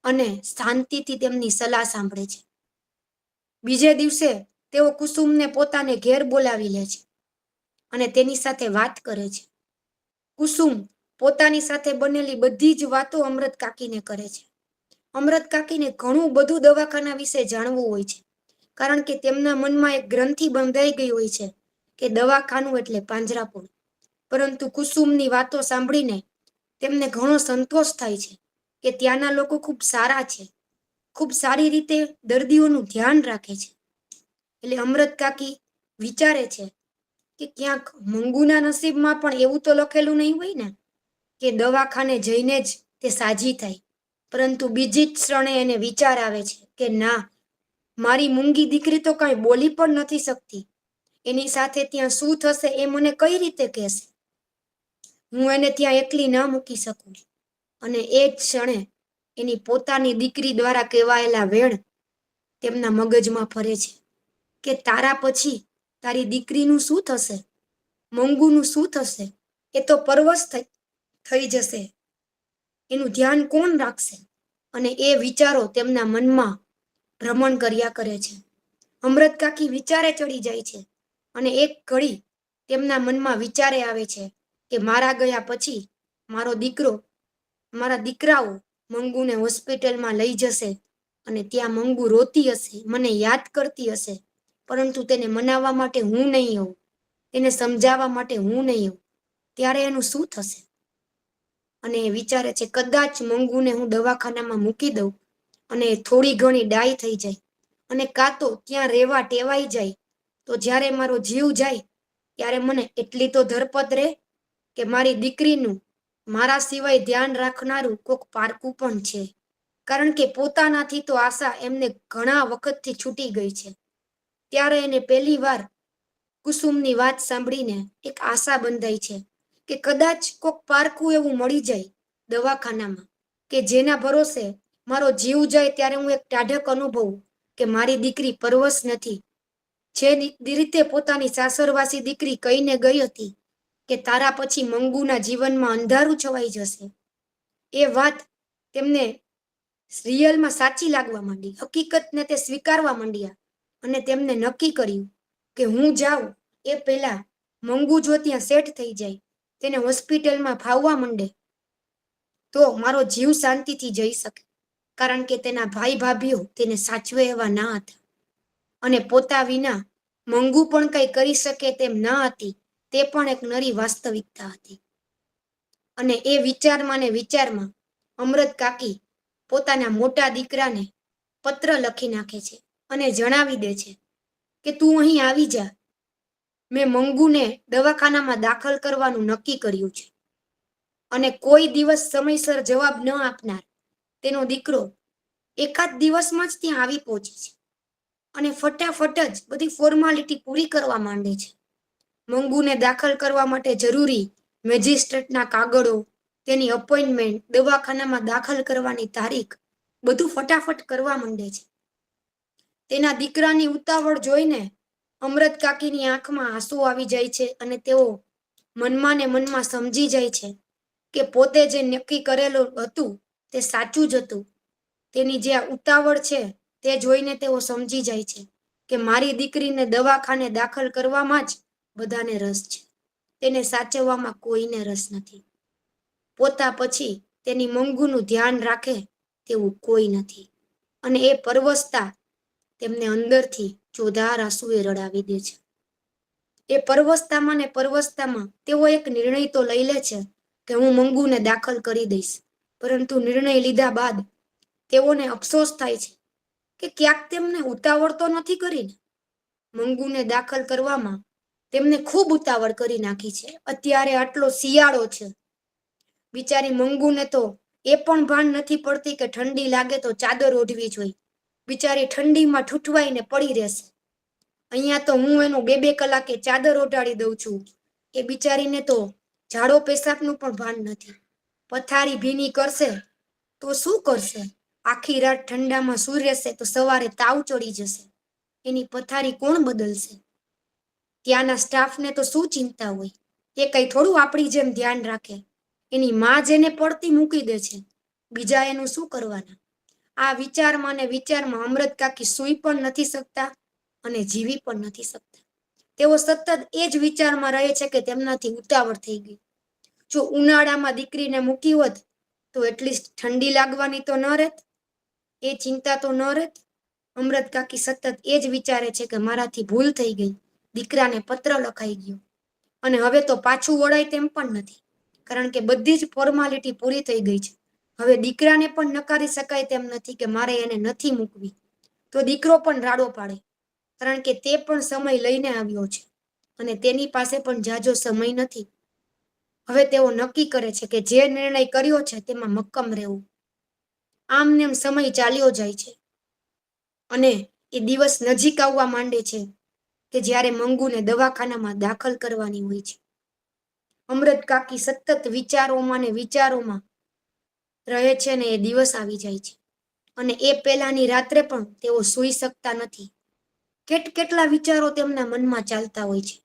Speaker 5: અને શાંતિથી તેમની સલાહ સાંભળે છે. બીજે દિવસે તેઓ કુસુમને પોતાને ઘેર બોલાવી લે છે અને તેની સાથે વાત કરે છે. કુસુમ પોતાની સાથે બનેલી બધી જ વાતો અમરત કાકીને કરે છે. અમરત કાકીને ઘણું બધું દવાખાના વિશે જાણવું હોય છે, કારણ કે તેમના મનમાં એક ગ્રંથિ બંધાઈ ગઈ હોય છે કે દવાખાનું એટલે પાંજરાપોળ. પરંતુ કુસુમની વાતો સાંભળીને તેમને ઘણો સંતોષ થાય છે કે ત્યાંના લોકો ખૂબ સારા છે, ખૂબ સારી રીતે દર્દીઓનું ધ્યાન રાખે છે. એટલે અમરત કાકી વિચારે છે કે ક્યાંક મંગુના નસીબમાં પણ એવું તો લખેલું નહીં હોય ને કે દવાખાને જઈને જ તે સાજી થાય. પરંતુ બીજી જ ક્ષણે એને વિચાર આવે છે કે ના, મારી મૂંગી દીકરી તો કાંઈ બોલી પણ નથી શકતી, એની સાથે ત્યાં શું થશે એ મને કઈ રીતે કહેશે? હું એને ત્યાં એકલી ન મૂકી શકું. અને એ જ ક્ષણે એની પોતાની દીકરી દ્વારા કહેવાયેલા વેણ તેમના મગજમાં ફરે છે કે તારા પછી તારી દીકરીનું શું થશે, મંગુનું શું થશે? એ તો પરવશ થઈ જશે, એનું ધ્યાન કોણ રાખશે? અને એ વિચારો તેમના મનમાં ભ્રમણ કર્યા કરે છે. અમૃત કાકી વિચારે ચડી જાય છે અને એક ઘડી તેમના મનમાં વિચારે આવે છે કે મારા ગયા પછી મારા દીકરાઓ મંગુને હોસ્પિટલમાં લઈ જશે અને ત્યાં મંગુ રોતી હશે, મને યાદ કરતી હશે, પરંતુ તેને મનાવવા માટે હું નહીં હોઉં, તેને સમજાવવા માટે હું નહીં હોઉં, ત્યારે એનું શું થશે? અને એ વિચારે છે કદાચ મંગુને હું દવાખાનામાં મૂકી દઉં અને થોડી ઘણી ડાય થઈ જાય અને કાં તો ત્યાં રહેવા ટેવાઈ જાય, તો જ્યારે મારો જીવ જાય ત્યારે મને એટલી તો ધરપત રહે કે મારી દીકરીનું મારા સિવાય ધ્યાન રાખનારું કોક પારકું પણ છે. કારણ કે પોતાનાથી તો આશા એમને ઘણા વખતથી છૂટી ગઈ છે. ત્યારે એને પહેલી વાર કુસુમની વાત સાંભળીને એક આશા બંધાઈ છે કે કદાચ કોક પારકું એવું મળી જાય દવાખાનામાં કે જેના ભરોસે મારો જીવ જાય ત્યારે હું એક ટાઢક અનુભવું કે મારી દીકરી પરવશ નથી. જે રીતે પોતાની સાસરવાસી દીકરી કહીને ગઈ હતી કે તારા પછી મંગુના જીવનમાં અંધારું છવાઈ જશે, એ વાત તેમને રિયલમાં સાચી લાગવા માંડી, હકીકતને તે સ્વીકારવા માંડ્યા અને તેમને નક્કી કર્યું કે હું જાઉં એ પહેલા મંગુ જો ત્યાં સેટ થઈ જાય, તેને હોસ્પિટલમાં ફાવવા માંડે, તો મારો જીવ શાંતિથી જઈ શકે. કારણ કે તેના ભાઈ ભાભીઓ તેને સાચવે એવા ના હતા અને પોતા વિના મંગુ પણ કંઈ કરી શકે તેમ ન હતી, તે પણ એક નરી વાસ્તવિકતા હતી. અને એ વિચારમાં ને વિચારમાં અમૃત કાકી પોતાના મોટા દીકરાને પત્ર લખી નાખે છે અને જણાવી દે છે કે તું અહીં આવી જા, મેં મંગુને દવાખાનામાં દાખલ કરવાનું નક્કી કર્યું છે અને કોઈ દિવસ સમયસર જવાબ ન આપનાર તેનો દીકરો એકાદ દિવસમાં જ ત્યાં આવી પહોંચે છે અને ફટાફટ જ બધી ફોર્માલિટી પૂરી કરવા માંડે છે. મંગુને દાખલ કરવા માટે જરૂરી મેજિસ્ટ્રેટના કાગળો, તેની અપોઇન્ટમેન્ટ, દવાખાનામાં દાખલ કરવાની તારીખ, બધું ફટાફટ કરવા માંડે છે. તેના દીકરાની ઉતાવળ જોઈને અમૃત કાકીની આંખમાં આંસુ આવી જાય છે અને તેઓ મનમાં ને મનમાં સમજી જાય છે કે પોતે જે નક્કી કરેલું હતું તે સાચું જ હતું. તેની જે ઉતાવળ છે તે જોઈને તેઓ સમજી જાય છે કે મારી દીકરીને દવાખાને દાખલ કરવામાં જ બધાને રસ છે, તેને સાચવવામાં કોઈને રસ નથી. પોતા પછી તેની મંગુનું ધ્યાન રાખે તેવું કોઈ નથી. અને એ પરવશતા તેમને અંદરથી ચોધાર આંસુએ રડાવી દે છે. એ પરવશતામાં ને પરવશતામાં તેઓ એક નિર્ણય તો લઈ લે છે કે હું મંગુને દાખલ કરી દઈશ, પરંતુ નિર્ણય લીધા બાદ તેઓને અફસોસ થાય છે કે ક્યાંક તેમને ઉતાવળ તો નથી કરીને. મંગુને દાખલ કરવામાં તેમને ખૂબ ઉતાવળ કરી નાખી છે. અત્યારે આટલો શિયાળો છે, બિચારી મંગુને તો એ પણ ભાન નથી પડતી કે ઠંડી લાગે તો ચાદર ઓઢવી જોઈએ, બિચારી ઠંડીમાં ઠૂઠવાઈને પડી રહેશે. અહીંયા તો હું એનું 2-2 કલાકે ચાદર ઓઢાડી દઉં છું, એ બિચારીને તો ઝાડો પેશાબનું પણ ભાન નથી. પથારી ભીની કરશે તો શું કરશે? આખી રાત ઠંડામાં સૂઈ રહેશે તો સવારે તાવ ચડી જશે, એની પથારી કોણ બદલશે? ત્યાંના સ્ટાફને તો શું ચિંતા હોય, એ કઈ થોડું આપણી જેમ ધ્યાન રાખે. એની માં જેને પડતી મૂકી દે છે, બીજા એનું શું કરવાના? આ વિચારમાં ને વિચારમાં અમૃત કાકી સૂઈ પણ નથી શકતા અને જીવી પણ નથી શકતા. તેઓ સતત એ જ વિચારમાં રહે છે કે તેમનાથી ઉતાવળ થઈ ગઈ. જો ઉનાળામાં દીકરીને મૂકી હોત તો એટલીસ્ટ ઠંડી લાગવાની તો ન રહેત, એ ચિંતા તો ન રહેત. અમૃત કાકી સતત એ જ વિચારે છે કે મારાથી ભૂલ થઈ ગઈ, દીકરાને પત્ર લખાઈ ગયો અને હવે તો પાછું વળાય તેમ પણ નથી, કારણ કે બધી જ ફોર્માલિટી પૂરી થઈ ગઈ છે. હવે દીકરાને પણ નકારી શકાય તેમ નથી કે મારે એને નથી મૂકવી. તો દીકરો પણ રાડો પાડે, કારણ કે તે પણ સમય લઈને આવ્યો છે અને તેની પાસે પણ જાજો સમય નથી. હવે તેઓ નક્કી કરે છે કે જે નિર્ણય કર્યો છે તેમાં મક્કમ રહેવું. આમ ને એમ સમય ચાલ્યો જાય છે અને એ દિવસ નજીક આવવા માંડે છે કે જ્યારે મંગુને દવાખાનામાં દાખલ કરવાની હોય છે. અમૃત કાકી સતત વિચારોમાં ને વિચારોમાં રહે છે ને એ દિવસ આવી જાય છે અને એ પહેલાની રાત્રે પણ તેઓ સૂઈ શકતા નથી. કેટલા વિચારો તેમના મનમાં ચાલતા હોય છે.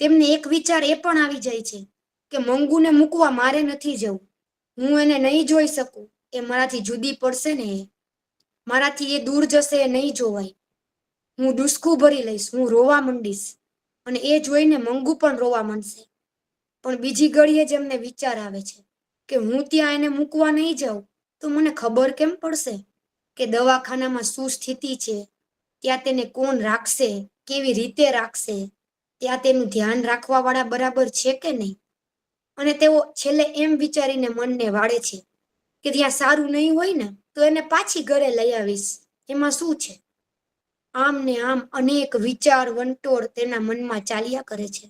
Speaker 5: તેમને એક વિચાર એ પણ આવી જાય છે કે મંગુને મૂકવા મારે નથી જવું. હું એને નહીં જોઈ શકું. એ મારાથી જુદી પડશે ને, મારાથી એ દૂર જશે, એ નહીં જોવાય. હું ડૂસકું ભરી લઈશ, હું રોવા માંડીશ અને એ જોઈને મંગુ પણ રોવા માંડશે. પણ બીજી ઘડીએ જ એમને વિચાર આવે છે કે હું ત્યાં એને મૂકવા નહીં જાઉં તો મને ખબર કેમ પડશે કે દવાખાનામાં શું સ્થિતિ છે, ત્યાં તેને કોણ રાખશે, કેવી રીતે રાખશે, ત્યાં તેનું ધ્યાન રાખવા વાળા બરાબર છે કે નહીં. અને તેઓ છેલ્લે એમ વિચારીને મનને વાળે છે કે ત્યાં સારું નહીં હોય ને તો એને પાછી ઘરે લઈ આવીશ, એમાં શું છે. આમ ને આમ અનેક વિચાર વંટોળ તેના મનમાં ચાલ્યા કરે છે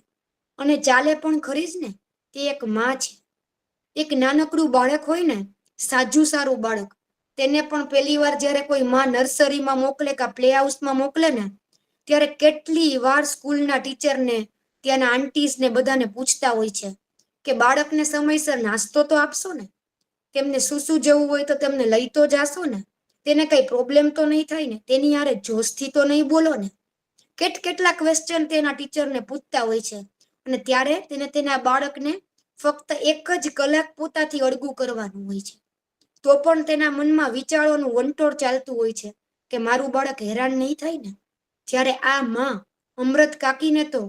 Speaker 5: અને ચાલે પણ ખરી જ ને. તે એક માં છે. એક નાનકડું બાળક હોય ને, સાજું સારું બાળક, તેને પણ પહેલી વાર જ્યારે કોઈ માં નર્સરીમાં મોકલે કે પ્લે હાઉસમાં મોકલે ને ત્યારે કેટલી વાર સ્કૂલના ટીચરને, ત્યાંના આંટીસને બધાને પૂછતા હોય છે કે બાળકને સમયસર નાસ્તો તો આપશો ને, તેમને શું જવું હોય તો તેમને લઈ તો જાશો ને, તેને કઈ પ્રોબ્લેમ તો નહીં થાય ને, તેની યારે જોશથી તો નહીં બોલો ને. કેટલા ક્વેશ્ચન તેના ટીચરને પૂછતા હોય છે અને ત્યારે તેને તેના બાળકને ફક્ત એક જ કલાક પોતાથી અળગું કરવાનું હોય છે. તો પણ તેના મનમાં વિચારોનું વંટોળ ચાલતું હોય છે કે મારું બાળક હેરાન નહીં થાય ને. જ્યારે આ માં અમૃત કાકીને તો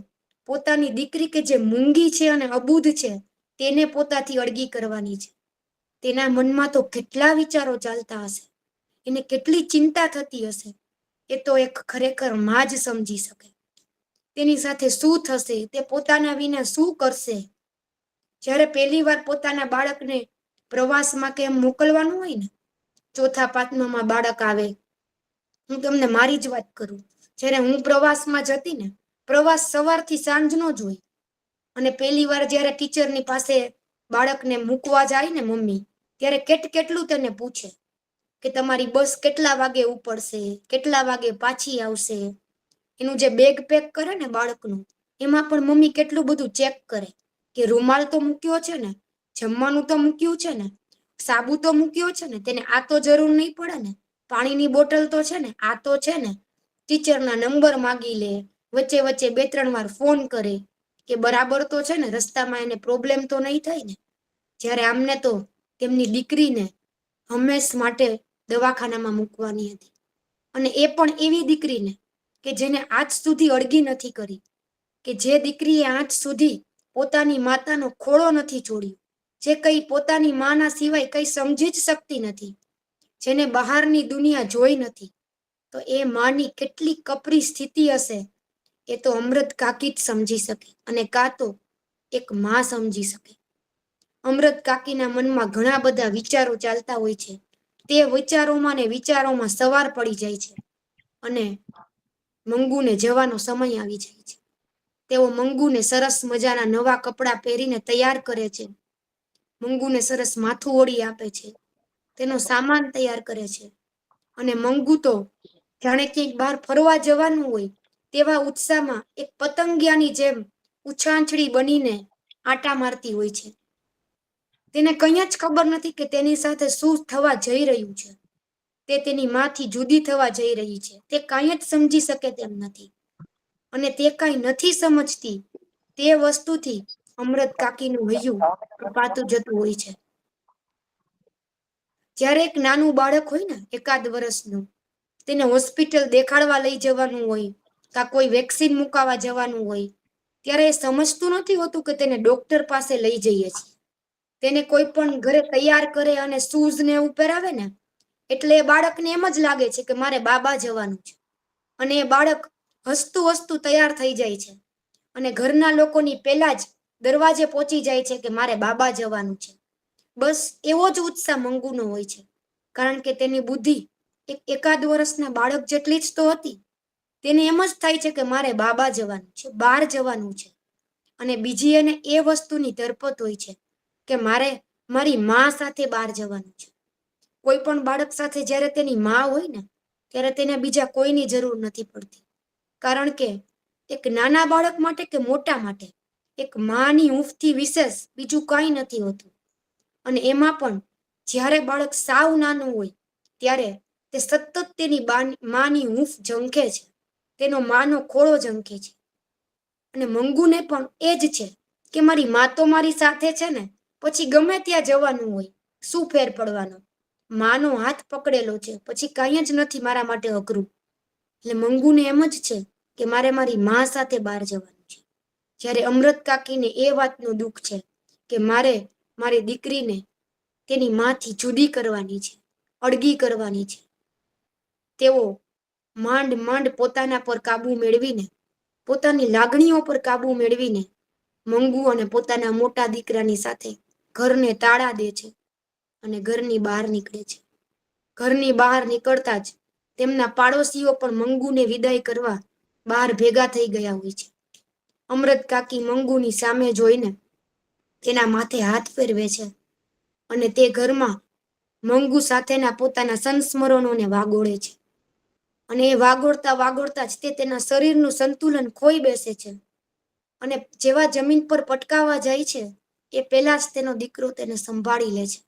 Speaker 5: પોતાની દીકરી કે જે મૂંગી છે અને અબૂધ છે તેને પોતાથી અળગી કરવાની છે. તેના મનમાં તો કેટલા વિચારો ચાલતા હશે, એને કેટલી ચિંતા થતી હશે, એ તો એક ખરેખર માં જ સમજી શકે. તેની સાથે શું થશે, તે પોતાના વિના શું કરશે. જ્યારે પહેલી વાર પોતાના બાળકને પ્રવાસમાં કે એમ મોકલવાનું હોય ને, ચોથા પાંચમામાં બાળક આવે. હું તમને મારી જ વાત કરું, જ્યારે હું પ્રવાસમાં જતી ને, પ્રવાસ સવારથી સાંજનો જ હોય અને પહેલી વાર જ્યારે ટીચરની પાસે બાળકને મૂકવા જાય ને મમ્મી, ત્યારે કેટલું તેને પૂછે કે તમારી બસ કેટલા વાગે ઉપડશે, કેટલા વાગે પાછી આવશે. એનું જે બેગ પેક કરે ને બાળકનું, એમાં પણ મમ્મી કેટલું બધું ચેક કરે કે રૂમાલ તો મૂક્યો છે ને, જમવાનું તો મૂક્યું છે ને, સાબુ તો મૂક્યો છે ને, તેને આ તો જરૂર નહીં પડે ને, પાણીની બોટલ તો છે ને, આ તો છે ને. ટીચરના નંબર માગી લે, વચ્ચે વચ્ચે 2-3 વાર ફોન કરે કે બરાબર તો છે ને, રસ્તામાં એને પ્રોબ્લેમ તો નહીં થાય ને. જ્યારે આમને તો તેમની દીકરીને હંમેશ માટે દવાખાનામાં મૂકવાની હતી અને એ પણ એવી દીકરીને કે જેને આજ સુધી અળગી નથી કરી, કે જે દીકરીએ આજ સુધી પોતાની માતાનો ખોળો નથી છોડ્યો, જે કઈ પોતાની માના સિવાય કઈ સમજી જ શકતી નથી, જેને બહારની દુનિયા જોઈ નથી, તો એ માની કેટલી કપરી સ્થિતિ હશે એ તો અમૃત કાકી જ સમજી શકે અને કાં તો એક માં સમજી શકે. અમૃત કાકીના મનમાં ઘણા બધા વિચારો ચાલતા હોય છે. તે વિચારોમાં ને વિચારોમાં સવાર પડી જાય છે અને મંગુને જવાનો સમય આવી જાય છે. તેઓ મંગુને સરસ મજાના નવા કપડાં પહેરીને તૈયાર કરે છે. મંગુને સરસ માથું ઓળી આપે છે, તેનો સામાન તૈયાર કરે છે અને મંગુ તો જાણે ક્યાંક બહાર ફરવા જવાનું હોય તેવા ઉત્સાહમાં એક પતંગિયાની જેમ ઉછાંછળી બનીને આટા મારતી હોય છે. તેને કંઈ જ ખબર નથી કે તેની સાથે શું થવા જઈ રહ્યું છે. તે તેની માંથી જુદી થવા જઈ રહી છે. તે કાંઈ જ સમજી શકે તેમ નથી અને તે કાંઈ નથી સમજતી તે વસ્તુથી અમૃત કાકીનું હૈયું કપાતું જતું હોય છે. જ્યારે એક નાનું બાળક હોય ને 1 વર્ષનું, તેને હોસ્પિટલ દેખાડવા લઈ જવાનું હોય કાં કોઈ વેક્સિન મુકાવવા જવાનું હોય, ત્યારે એ સમજતું નથી હોતું કે તેને ડોક્ટર પાસે લઈ જઈએ છીએ. તેને કોઈ પણ ઘરે તૈયાર કરે અને શૂઝ ને એવું પહેરાવે ને એટલે એ બાળકને એમ જ લાગે છે કે મારે બાબા જવાનું છે અને એ બાળક હસતું હસતું તૈયાર થઈ જાય છે અને ઘરના લોકોની પહેલા જ દરવાજે પહોંચી જાય છે કે મારે બાબા જવાનું છે. બસ એવો જ ઉત્સાહ મંગુનો હોય છે, કારણ કે તેની બુદ્ધિ એક 1 વર્ષના બાળક જેટલી જ તો હતી. તેને એમ જ થાય છે કે મારે બાબા જવાનું છે, બહાર જવાનું છે. અને બીજી એને એ વસ્તુની ધરપત હોય છે કે મારે મારી માં સાથે બહાર જવાનું છે. કોઈ પણ બાળક સાથે જ્યારે તેની માં હોય ને ત્યારે તેને બીજા કોઈની જરૂર નથી પડતી. કારણ કે એક નાના બાળક માટે કે મોટા માટે એક માની હૂંફથી વિશેષ બીજું કંઈ નથી હોતું. અને એમાં પણ જ્યારે બાળક સાવ નાનું હોય ત્યારે તે સતત તેની માની હૂંફ ઝંખે છે, તેનો માનો ખોળો ઝંખે છે. અને મંગુને પણ એ જ છે કે મારી મા તો મારી સાથે છે ને, પછી ગમે ત્યાં જવાનું હોય, શું ફેર પડવાનો? માનો હાથ પકડેલો છે, પછી કાંઈ જ નથી મારા માટે અઘરું. એટલે મંગુને એમ જ છે કે મારે મારી મા સાથે બહાર જવાનું છે. જ્યારે અમૃત કાકીને એ વાતનું દુઃખ છે કે મારે મારી દીકરીને તેની માથી જુદી કરવાની છે, અળગી કરવાની છે. તેઓ માંડ માંડ પોતાના પર કાબુ મેળવીને, પોતાની લાગણીઓ પર કાબુ મેળવીને મંગુ અને પોતાના મોટા દીકરાની સાથે ઘરને તાળા દે છે અને ઘરની બહાર નીકળે છે. ઘરની બહાર નીકળતા જ તેમના પાડોશીઓ પણ મંગુને વિદાય કરવા બહાર ભેગા થઈ ગયા હોય છે. અમૃત કાકી મંગુની સામે જોઈને તેના માથે હાથ ફેરવે છે અને તે ઘરમાં મંગુ સાથેના પોતાના સંસ્મરણોને વાગોળે છે. અને એ વાગોળતા વાગોળતા જ તે તેના શરીરનું સંતુલન ખોઈ બેસે છે. અને જેવા જમીન પર પટકાવા જાય છે એ પહેલા જ તેનો દીકરો તેને સંભાળી લે છે.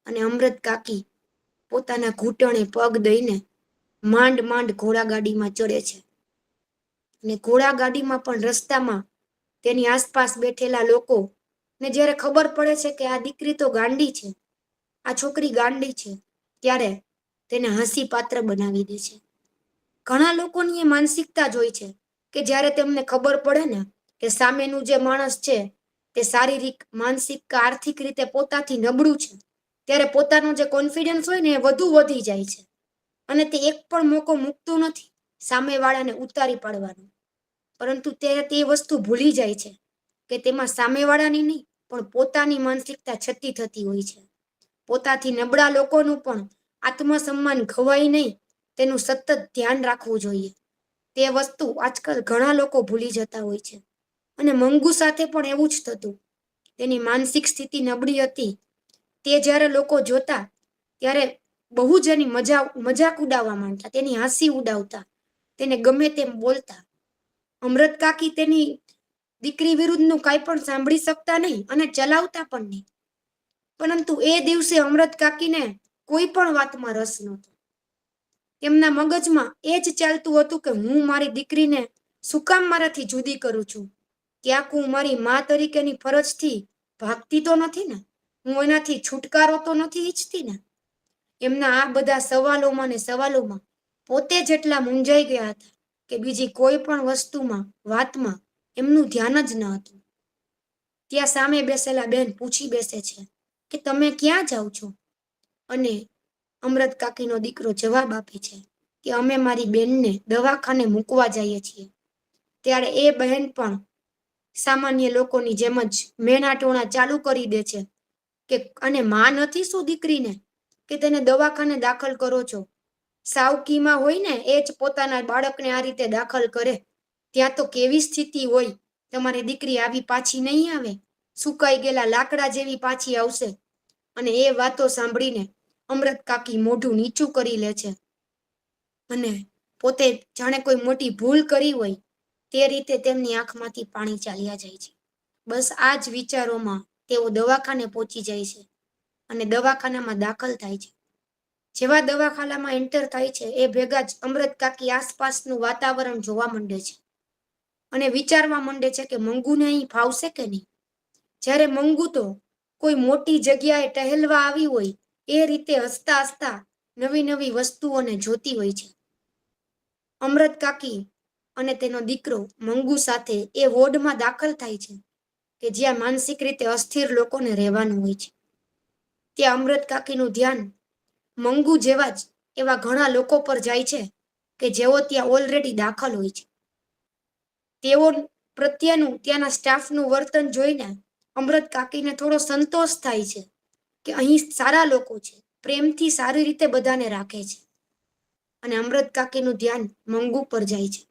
Speaker 5: અને અમૃત કાકી પોતાના ઘૂંટણે પગ દઈને માંડ માંડ ઘોડાગાડીમાં ચડે છે. અને ઘોડાગાડીમાં પણ રસ્તામાં તેની આસપાસ બેઠેલા લોકો ને જ્યારે ખબર પડે છે કે આ દીકરી તો ગાંડી છે, આ છોકરી ગાંડી છે, ત્યારે તેને હસી પાત્ર બનાવી દે છે. ઘણા લોકોની એ માનસિકતા જ હોય છે કે જ્યારે તેમને ખબર પડે ને કે સામેનું જે માણસ છે તે શારીરિક, માનસિક કે આર્થિક રીતે પોતાથી નબળું છે, ત્યારે પોતાનો જે કોન્ફિડન્સ હોય ને એ વધુ વધી જાય છે અને તે એક પણ મોકો મૂકતું નથી સામેવાળાને ઉતારી પાડવાનો. પરંતુ ત્યારે તે વસ્તુ ભૂલી જાય છે કે તેમાં સામેવાળાની નહીં પણ પોતાની માનસિકતા છતી થતી હોય છે. પોતાથી નબળા લોકોનું પણ આત્મસન્માન ખવાય નહીં તેનું સતત ધ્યાન રાખવું જોઈએ. તે વસ્તુ આજકાલ ઘણા લોકો ભૂલી જતા હોય છે. અને મંગુ સાથે પણ એવું જ થતું. તેની માનસિક સ્થિતિ નબળી હતી. તે જ્યારે લોકો જોતા ત્યારે બહુ જ એની મજાક ઉડાવવા માંડતા, તેની હાંસી ઉડાવતા, તેને ગમે તેમ બોલતા. અમૃત કાકી તેની દીકરી વિરુદ્ધનું કાંઈ પણ સાંભળી શકતા નહીં અને ચલાવતા પણ નહીં. પરંતુ એ દિવસે અમૃત કાકીને કોઈ પણ વાતમાં રસ નહોતો. તેમના મગજમાં એ જ ચાલતું હતું કે હું મારી દીકરીને શું કામ મારાથી જુદી કરું છું? ક્યાંક હું મારી મા તરીકેની ફરજથી ભાગતી તો નથી ને? હું એનાથી છુટકારો તો નથી ઈચ્છતી ને? એમના આ બધા સવાલોમાં ને સવાલોમાં પોતે જેટલા મૂંઝાઈ ગયા હતા કે બીજી કોઈ પણ વસ્તુમાં, વાતમાં એમનું ધ્યાન જ ન હતું. ત્યાં સામે બેસેલા બેન પૂછી બેસે છે કે તમે ક્યાં જાઓ છો? અને અમૃત કાકીનો દીકરો જવાબ આપે છે કે અમે મારી બેનને દવાખાને મૂકવા જઈએ છીએ. ત્યારે એ બહેન પણ સામાન્ય લોકોની જેમ જ મેણાટોણા ચાલુ કરી દે છે કે અને માં નથી શું દીકરીને કે તેને દવાખાને દાખલ કરો છો? સાવકીમાં હોય ને એ જ પોતાના બાળકને આ રીતે દાખલ કરે. ત્યાં તો કેવી સ્થિતિ હોય? તમારી દીકરી આવી પાછી નહીં આવે, સુકાઈ ગયેલા લાકડા જેવી પાછી આવશે. અને એ વાતો સાંભળીને અમૃત કાકી મોઢું નીચું કરી લે છે અને પોતે જાણે કોઈ મોટી ભૂલ કરી હોય તે રીતે તેમની આંખમાંથી પાણી ચાલ્યા જાય છે. બસ આ જ વિચારોમાં તેઓ દવાખાને પહોંચી જાય છે અને દવાખાનામાં દાખલ થાય છે. જેવા દવાખાનામાં એન્ટર થાય છે એ ભેગા જ અમૃત કાકી આસપાસનું વાતાવરણ જોવા માંડે છે અને વિચારવા માંડે છે કે મંગુને અહીં ફાવશે કે નહીં. જ્યારે મંગુ તો કોઈ મોટી જગ્યાએ ટહેલવા આવી હોય એ રીતે હસતા હસતા નવી નવી વસ્તુઓને જોતી હોય છે. અમૃત કાકી અને તેનો દીકરો મંગુ સાથે એ વોર્ડમાં દાખલ થાય છે કે જ્યાં માનસિક રીતે અસ્થિર લોકોને રહેવાનું હોય છે. ત્યાં અમૃત કાકીનું ધ્યાન મંગુ જેવા જ એવા ઘણા લોકો પર જાય છે કે જેઓ ત્યાં ઓલરેડી દાખલ હોય છે. તેઓ પ્રત્યેનું ત્યાંના સ્ટાફનું વર્તન જોઈને અમૃત કાકીને થોડો સંતોષ થાય છે કે અહીં સારા લોકો છે, પ્રેમથી સારી રીતે બધાને રાખે છે. અને અમૃત કાકીનું ધ્યાન મંગુ પર જાય છે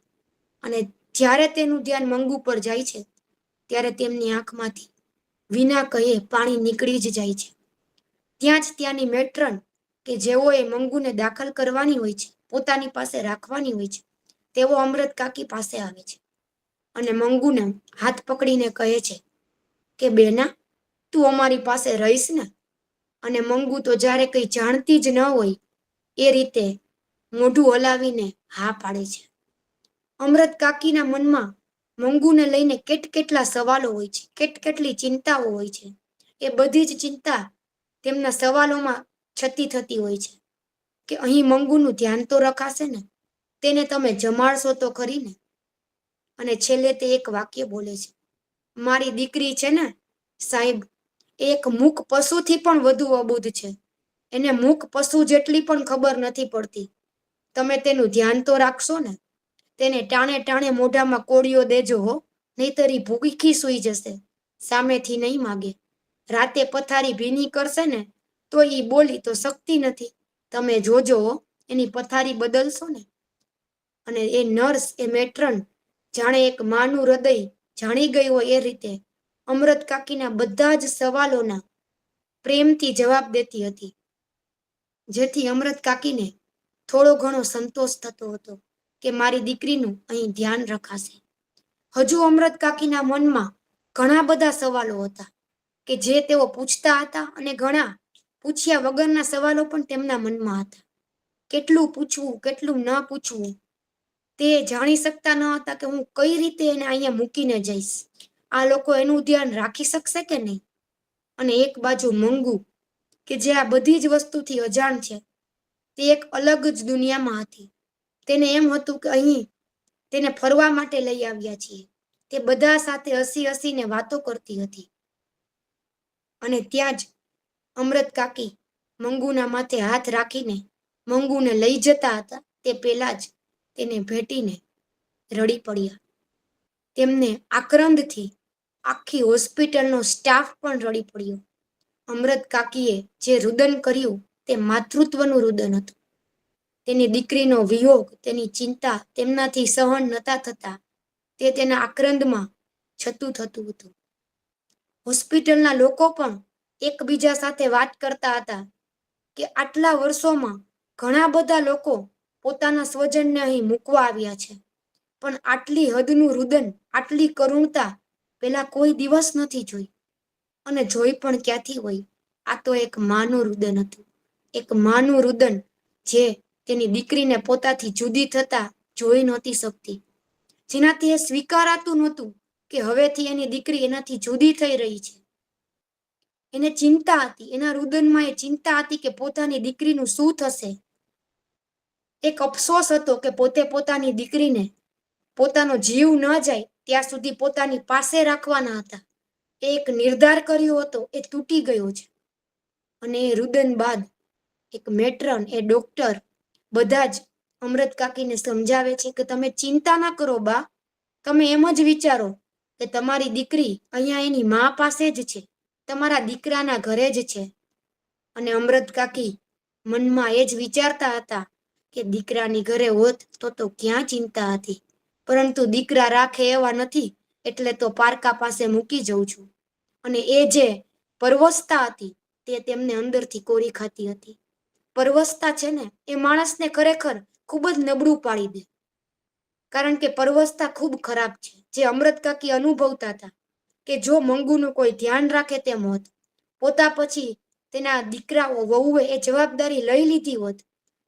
Speaker 5: અને જ્યારે તેનું ધ્યાન મંગુ પર જાય છે ત્યારે તેમની આંખમાંથી વિના કહે પાણી નીકળી જ જાય છે. ત્યાં જ ત્યાંની મેટ્રન કે જેઓએ મંગુને દાખલ કરવાની હોય છે, પોતાની પાસે રાખવાની હોય છે, તેઓ અમૃત કાકી પાસે આવે છે અને મંગુને હાથ પકડીને કહે છે કે બેના, તું અમારી પાસે રહીશ ને? અને મંગુ તો જ્યારે કંઈ જાણતી જ ન હોય એ રીતે મોઢું હલાવીને હા પાડે છે. અમૃત કાકીના મનમાં મંગુને લઈને કેટલા સવાલો હોય છે, કેટલી ચિંતાઓ હોય છે. એ બધી જ ચિંતા તેમના સવાલોમાં છતી થતી હોય છે કે અહીં મંગુનું ધ્યાન તો રખાશે ને? તેને તમે જમાડશો તો ખરી ને? અને છેલ્લે તે એક વાક્ય બોલે છે, મારી દીકરી છે ને સાહેબ, એક મૂક પશુથી પણ વધુ અબોધ છે. એને મૂક પશુ જેટલી પણ ખબર નથી પડતી. તમે તેનું ધ્યાન તો રાખશો ને? તેને ટાણે મોઢામાં કોળીઓ દેજો હો, નહીતર ભૂખી સૂઈ જશે. સામેથી નહીં માગે. રાતે પથારી ભીની કરશે ને તો ઈ બોલી તો શકતી નથી. તમે જોજો હો, એની પથારી બદલશો ને? અને એ નર્સ, એ મેટ્રન જાણે એક માનું હૃદય જાણી ગઈ હોય એ રીતે અમૃત કાકીના બધા જ સવાલોના પ્રેમથી જવાબ દેતી હતી, જેથી અમૃત કાકીને થોડો ઘણો સંતોષ થતો હતો કે મારી દીકરીનું અહીં ધ્યાન રખાશે. હજુ અમૃત કાકીના મનમાં ઘણા બધા સવાલો હતા કે જે તેઓ પૂછતા હતા અને ઘણા પૂછ્યા વગરના સવાલો પણ તેમના મનમાં હતા. કેટલું પૂછવું, કેટલું ન પૂછવું તે જાણી શકતા ન હતા કે હું કઈ રીતે એને અહીંયા મૂકીને જઈશ. આ લોકો એનું ધ્યાન રાખી શકશે કે નહીં? અને એક બાજુ મંગુ કે જે આ બધી જ વસ્તુથી અજાણ છે, તે એક અલગ જ દુનિયામાં હતી. તેને એમ હતું કે અહીં તેને ફરવા માટે લઈ આવ્યા છીએ. તે બધા સાથે હસીને વાતો કરતી હતી. અને ત્યાં જ અમૃત કાકી મંગુના માથે હાથ રાખીને મંગુને લઈ જતા હતા તે પહેલા જ તેને ભેટીને રડી પડ્યા. તેમને આક્રંદથી આખી હોસ્પિટલનો સ્ટાફ પણ રડી પડ્યો. અમૃત કાકીએ જે રુદન કર્યું તે માતૃત્વનું રુદન હતું. તેની દીકરીનો વિયોગ, તેની ચિંતા તેમનાથી સહન નતા થતા. તે તેના આક્રંદમાં છતું થતું હતું. હોસ્પિટલના લોકો પણ એકબીજા સાથે વાત કરતા હતા કે આટલા વર્ષોમાં ઘણા બધા લોકો પોતાના સ્વજનને અહીં મૂકવા આવ્યા છે, પણ આટલી હદનું રુદન, આટલી કરુણતા પેલા કોઈ દિવસ નથી જોઈ. અને જોઈ પણ ક્યાંથી હોય? આ તો એક માનું રુદન હતું. એક માનું રુદન જે તેની દીકરીને પોતાથી જુદી થતા જોઈ નહોતી શકતી, જેનાથી એ સ્વીકારાતું નહોતું કે હવેથી એની દીકરી એનાથી જુદી થઈ રહી છે. એને ચિંતા હતી, એના રુદનમાં એ ચિંતા હતી કે પોતાની દીકરીનું શું થશે. એક અફસોસ હતો કે પોતે પોતાની દીકરીને પોતાનો જીવ ન જાય ત્યાં સુધી પોતાની પાસે રાખવાના હતા. એક નિર્ધાર કર્યો હતો, એ તૂટી ગયો છે. અને એ રુદન બાદ એક મેટ્રન, એ ડોક્ટર બધા જ અમૃત કાકીને સમજાવે છે કે તમે ચિંતા ના કરો બા, તમે એમ જ વિચારો કે તમારી દીકરી અહીંયા એની મા પાસે જ છે, તમારા દીકરાના ઘરે જ છે. અને અમૃત કાકી મનમાં એ જ વિચારતા હતા કે દીકરાની ઘરે હોત તો ક્યાં ચિંતા હતી, પરંતુ દીકરા રાખે એવા નથી એટલે તો પારકા પાસે મૂકી જઉં છું. અને એ જે પરવશતા હતી તે તેમને અંદરથી કોરી ખાતી હતી. પરવશતા છે ને એ માણસને ખરેખર ખૂબ જ નબળું પાડી દે, કારણ કે પરવશતા ખૂબ ખરાબ છે. જે અમૃત કાકી અનુભવતા હતા કે જો મંગુનું કોઈ ધ્યાન રાખે તેમ હોત, પોતા પછી તેના દીકરાઓ વહુએ એ જવાબદારી લઈ લીધી હોત,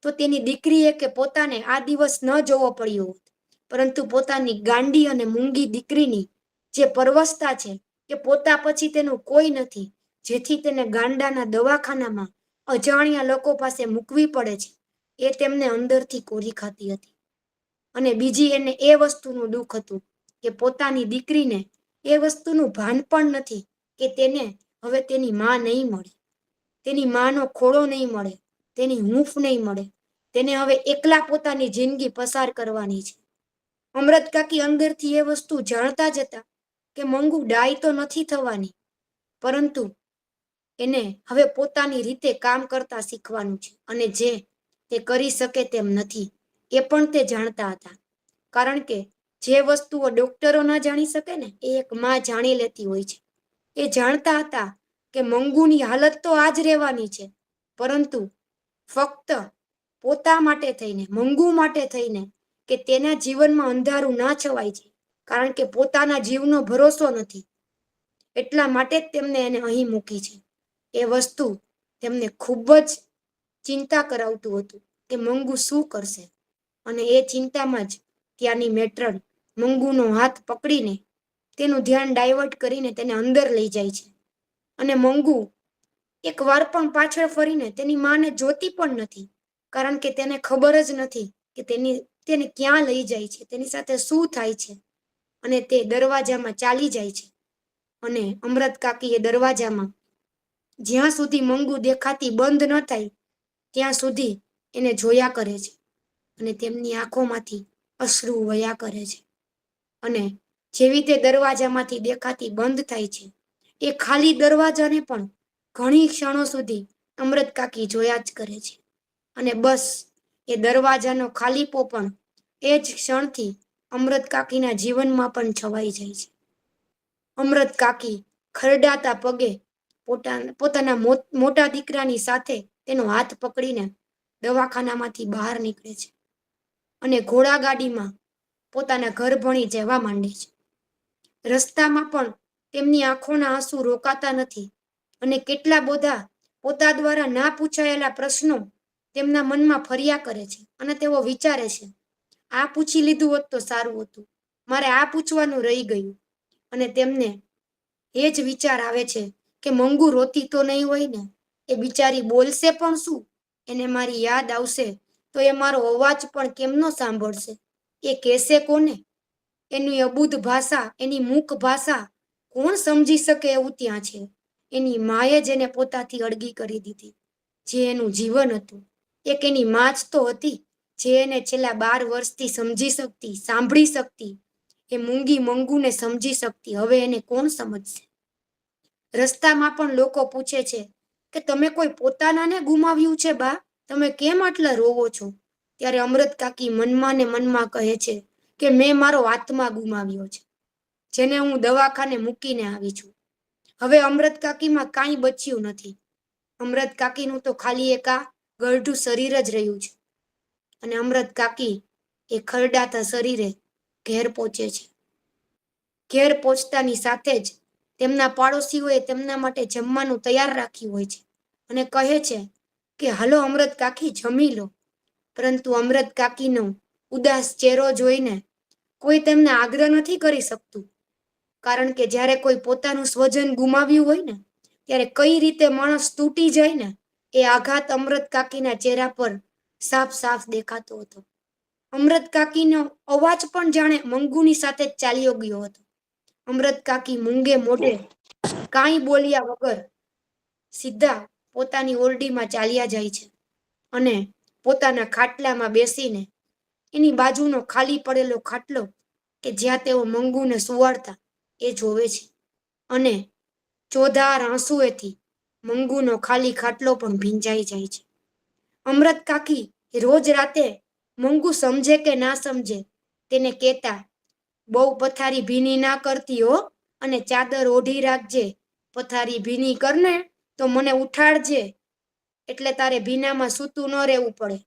Speaker 5: તો તેની દીકરીએ કે પોતાને આ દિવસ ન જોવો પડ્યો હોત. પરંતુ પોતાની ગાંડી અને મૂંગી દીકરીની જે પરવશતા છે કે પોતા પછી તેનું કોઈ નથી, જેથી તેને ગાંડાના દવાખાનામાં અજાણ્યા લોકો પાસે મૂકવી પડે છે, એ તેમને અંદરથી કોરી ખાતી હતી. અને બીજી એને એ વસ્તુનું દુઃખ હતું કે પોતાની દીકરીને એ વસ્તુનું ભાન પણ નથી કે તેને હવે તેની માં નહીં મળે, તેની માનો ખોળો નહીં મળે, તેની હૂંફ નહીં મળે. તેને હવે એકલા પોતાની જિંદગી પસાર કરવાની છે. અમૃત કાકી અંદરથી એ વસ્તુ જાણતા જ હતા કે મંગુ ડાય તો નથી થવાની, પરંતુ એને હવે પોતાની રીતે કામ કરતા શીખવાનું છે. અને જે તે કરી શકે તેમ નથી એ પણ તે જાણતા હતા, કારણ કે જે વસ્તુઓ ડોક્ટરો ન જાણી શકે ને એ એક માં જાણી લેતી હોય છે. એ જાણતા હતા કે મંગુની હાલત તો આ જ રહેવાની છે, પરંતુ ફક્ત પોતા માટે થઈને, મંગુ માટે થઈને, કે તેના જીવનમાં અંધારું ના છવાય છે, કારણ કે પોતાના જીવનો ભરોસો નથી, એટલા માટે જ તેમને એને અહીં મૂકી છે. એ વસ્તુ તેમને ખૂબ જ ચિંતા કરાવતું હતું કે મંગુ શું કરશે. અને એ ચિંતામાં જ ત્યાંની મેટ્રન મંગુનો હાથ પકડીને તેનું ધ્યાન ડાયવર્ટ કરીને તેને અંદર લઈ જાય છે. અને મંગુ એક વાર પણ પાછળ ફરીને તેની માને જોતી પણ નથી, કારણ કે તેને ખબર જ નથી કે તેને ક્યાં લઈ જાય છે, તેની સાથે શું થાય છે. અને તે દરવાજામાં ચાલી જાય છે. અને અમરત કાકી એ દરવાજામાં જ્યાં સુધી મંગુ દેખાતી બંધ ન થાય ત્યાં સુધી એને જોયા કરે છે. અને તેમની આંખોમાંથી અશ્રુ વયા કરે છે. અને જેવી તે દરવાજામાંથી દેખાતી બંધ થાય છે, એ ખાલી દરવાજાને પણ ઘણી ક્ષણો સુધી અમરત કાકી જોયા જ કરે છે. અને બસ એ દરવાજાનો ખાલીપો પણ એ જ ક્ષણથી અમરત કાકીના જીવનમાં પણ છવાઈ જાય છે. અમરત કાકી ખરડાતા પગે પોતાના મોટા દીકરાની સાથે તેનો હાથ પકડીને દવાખાનામાંથી બહાર નીકળે છે. અને ઘોડાગાડીમાં પોતાના ઘર ભણી જવા માંડે છે. રસ્તામાં પણ તેમની આંખોના આંસુ રોકાતા નથી. અને કેટલા બધા પોતા દ્વારા ના પૂછાયેલા પ્રશ્નો તેમના મનમાં ફર્યા કરે છે. અને તેઓ વિચારે છે, આ પૂછી લીધું હોત તો સારું હતું, મારે આ પૂછવાનું રહી ગયું. અને તેમને એ જ વિચાર આવે છે કે મંગુ રોતી તો નહીં હોય ને, એ બિચારી બોલશે પણ શું, એને મારી યાદ આવશે તો એ મારો અવાજ પણ કેમ ન સાંભળશે, એ કહેશે કોને, એની અબુધ ભાષા, એની મૂક ભાષા કોણ સમજી શકે એવું ત્યાં છે. એની માએ જ એને પોતાથી અળગી કરી દીધી, જે એનું જીવન હતું. એક એની માં જ તો હતી જે એને છેલ્લા 12 વર્ષથી સમજી શકતી, સાંભળી શકતી, એ મૂંગી મંગુને સમજી શકતી. હવે એને કોણ સમજશે. રસ્તામાં પણ લોકો પૂછે છે કે તમે કોઈ પોતાનાને ગુમાવ્યું છે બા, તમે કેમ આટલા રોવો છો. ત્યારે અમરત કાકી મનમાં ને મનમાં કહે છે કે મેં મારો આત્મા ગુમાવ્યો છે, જેને હું દવાખાને મૂકીને આવી છું. હવે અમરત કાકીમાં કાંઈ બચ્યું નથી. અમરત કાકીનું તો ખાલી એક આ ગરઢું શરીર જ રહ્યું છે. અને અમરત કાકી એ ખરડાતા શરીરે ઘેર પહોંચે છે. ઘેર પહોંચતાની સાથે જ તેમના પાડોશીઓએ તેમના માટે જમવાનું તૈયાર રાખ્યું હોય છે. અને કહે છે કે હાલો અમરત કાકી જમી લો. પરંતુ અમરત કાકીનો ઉદાસ ચહેરો જોઈને કોઈ તેમને આગ્રહ નથી કરી શકતું, કારણ કે જ્યારે કોઈ પોતાનું સ્વજન ગુમાવ્યું હોય ને, ત્યારે કઈ રીતે માણસ તૂટી જાય ને, એ આઘાત અમરત કાકીના ચહેરા પર સાફ સાફ દેખાતો હતો. અમરત કાકીનો અવાજ પણ જાણે મંગુની સાથે જ ચાલ્યો ગયો હતો. અમરત કાકી મૂંગે મોઢે કાંઈ બોલ્યા વગર સીધા પોતાની ઓરડીમાં ચાલ્યા જાય છે. અને પોતાના ખાટલામાં બેસીને એની બાજુનો ખાલી પડેલો ખાટલો કે જ્યાં તેઓ મંગુને સુવાડતા એ જોવે છે. અને ચોધાર આંસુએથી મંગુનો ખાલી ખાટલો પણ ભીંજાઈ જાય છે. અમરત કાકી રોજ રાતે મંગુ સમજે કે ના સમજે તેને કહેતા, બહુ પથારી ભીની ના કરતી હો, અને ચાદર ઓઢી રાખજે, પથારી ભીની કરને તો મને ઉઠાડજે, એટલે તારે ભીનામાં સૂતું ન રહેવું પડે,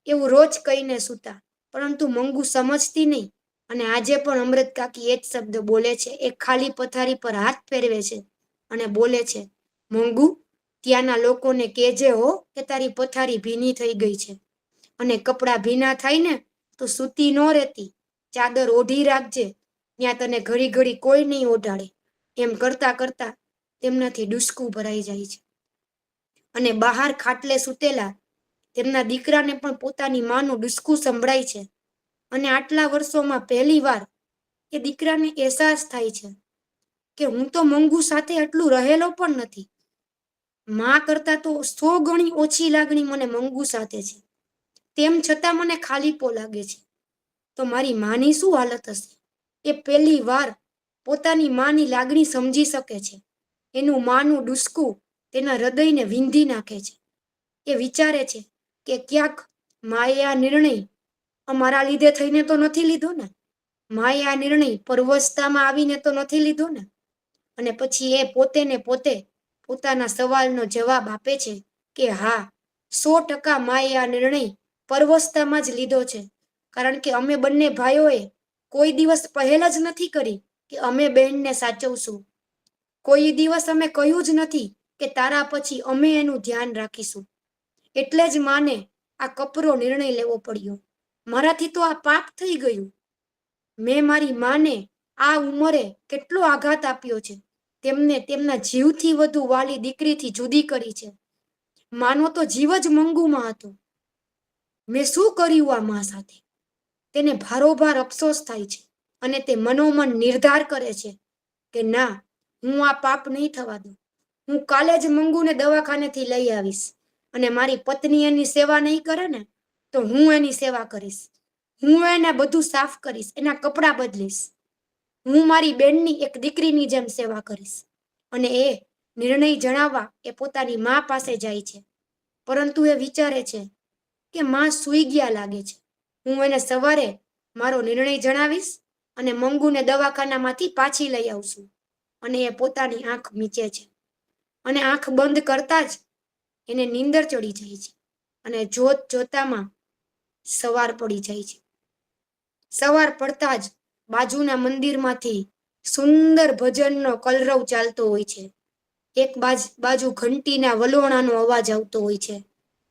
Speaker 5: એવું રોજ કહીને સૂતા. પરંતુ મંગુ સમજતી નહીં. અને આજે પણ અમરત કાકી એ જ શબ્દ બોલે છે. એક ખાલી પથારી પર હાથ ફેરવે છે અને બોલે છે, મંગુ ત્યાંના લોકોને કહેજે હો કે તારી પથારી ભીની થઈ ગઈ છે, અને કપડાં ભીના થાય ને તો સૂતી ન રહેતી, ચાદર ઓઢી રાખજે, ત્યાં તને ઘડી ઘડી કોઈ નહીં ઓઢાડે. એમ કરતા કરતા તેમનાથી ડૂસકું ભરાઈ જાય છે. અને બહાર ખાટલે સૂતેલા તેમના દીકરાને પણ પોતાની માનું ડૂસકું સંભળાય છે. અને આટલા વર્ષોમાં પહેલી વાર એ દીકરાને અહેસાસ થાય છે કે હું તો મંગુ સાથે એટલું રહેલો પણ નથી. માં કરતા તો 100 ગણી ઓછી લાગણી મને મંગુ સાથે છે, તેમ છતાં મને ખાલીપો લાગે છે. તો મારી માની શું હાલત હશે. એ પહેલી વાર પોતાની માની લાગણી સમજી શકે છે. એનું માનું ડૂસકું તેના હૃદયને વીંધી નાખે છે. એ વિચારે છે કે ક્યાંક માએ આ નિર્ણય અમારા લીધે થઈને તો નથી લીધો ને, માએ આ નિર્ણય પરવશતામાં આવીને તો નથી લીધો ને. અને પછી એ પોતે ને પોતે પોતાના સવાલનો જવાબ આપે છે કે હા, 100% માએ આ નિર્ણય પરવસ્તામાં જ લીધો છે. કારણ કે અમે બંને ભાઈઓએ કોઈ દિવસ પહેલ જ નથી કરી કે અમે બહેનને સાચવશું. કોઈ દિવસ અમે કહ્યું જ નથી કે તારા પછી અમે એનું ધ્યાન રાખીશું. એટલે જ માને આ કપરો નિર્ણય લેવો પડ્યો. મારાથી તો આ પાપ થઈ ગયું. મેં મારી માને આ ઉંમરે કેટલો આઘાત આપ્યો છે. તેમને તેમના જીવથી વધુ વાલી દીકરીથી જુદી કરી છે. માનો તો જીવ જ મંગુમાં હતો. મેં શું કર્યું આ મા સાથે? તેને ભારોભાર અફસોસ થાય છે અને તે મનોમન નિર્ધાર કરે છે કે ના, હું આ પાપ નહીં થવા દઉં. હું કાલે જ મંગુને દવાખાનેથી લઈ આવીશ અને મારી પત્ની એની સેવા નહીં કરે ને તો હું એની સેવા કરીશ. હું એને બધું સાફ કરીશ, એના કપડાં બદલીશ. હું મારી બેનની એક દીકરીની જેમ સેવા કરીશ. અને એ નિર્ણય જણાવવા એ પોતાની મા પાસે જાય છે. પરંતુ એ વિચારે છે કે માં સૂઈ ગયા લાગે છે. હું એને સવારે મારો નિર્ણય જણાવીશ અને મંગુને દવાખાનામાંથી પાછી લઈ આવશું. અને એ પોતાની આંખ મીચે છે અને આંખ બંધ કરતા જ એને નીંદર ચડી જાય છે અને જોત જોતામાં સવાર પડી જાય છે. સવાર પડતા જ બાજુના મંદિરમાંથી સુંદર ભજનનો કલરવ ચાલતો હોય છે. એક બાજુ ઘંટીના વલોણાનો અવાજ આવતો હોય છે.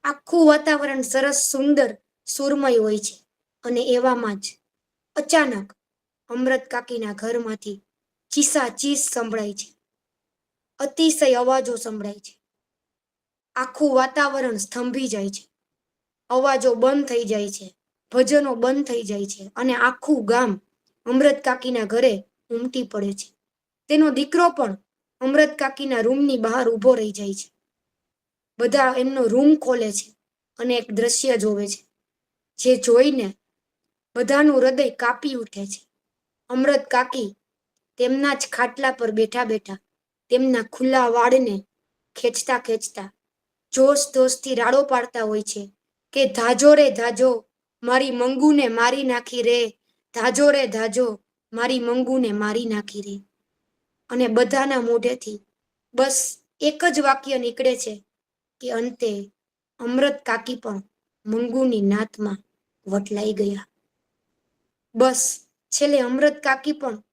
Speaker 5: આખું વાતાવરણ સરસ, સુંદર, સુરમય હોય છે. અને એવામાં જ અચાનક અમૃત કાકીના ઘરમાંથી ચીસા ચીસ સંભળાય છે. અતિશય અવાજો સંભળાય છે. આખું વાતાવરણ સ્તંભી જાય છે. અવાજો બંધ થઈ જાય છે, ભજનો બંધ થઈ જાય છે અને આખું ગામ અમૃત કાકીના ઘરે ઉમટી પડે છે. તેનો દીકરો પણ અમૃત કાકીના રૂમની બહાર ઊભો રહી જાય છે. બધા એમનો રૂમ ખોલે છે અને એક દ્રશ્ય જોવે છે, જે જોઈને બધાનું હૃદય કાપી ઉઠે છે. અમૃત કાકી તેમના જ ખાટલા પર બેઠા બેઠા તેમના ખુલ્લા વાળને ખેંચતા ખેંચતા જોશ જોશથી રાડો પાડતા હોય છે કે ધાજો રે ધાજો, મારી મંગુને મારી નાખી રે. ધાજો રે ધાજો, મારી મંગુને મારી નાખી રે. અને બધાના મોઢેથી બસ એક જ વાક્ય નીકળે છે કે અંતે અમૃત કાકી પણ મંગુની નાતમાં વટલાઈ ગયા. બસ છેલ્લે અમૃત કાકી પણ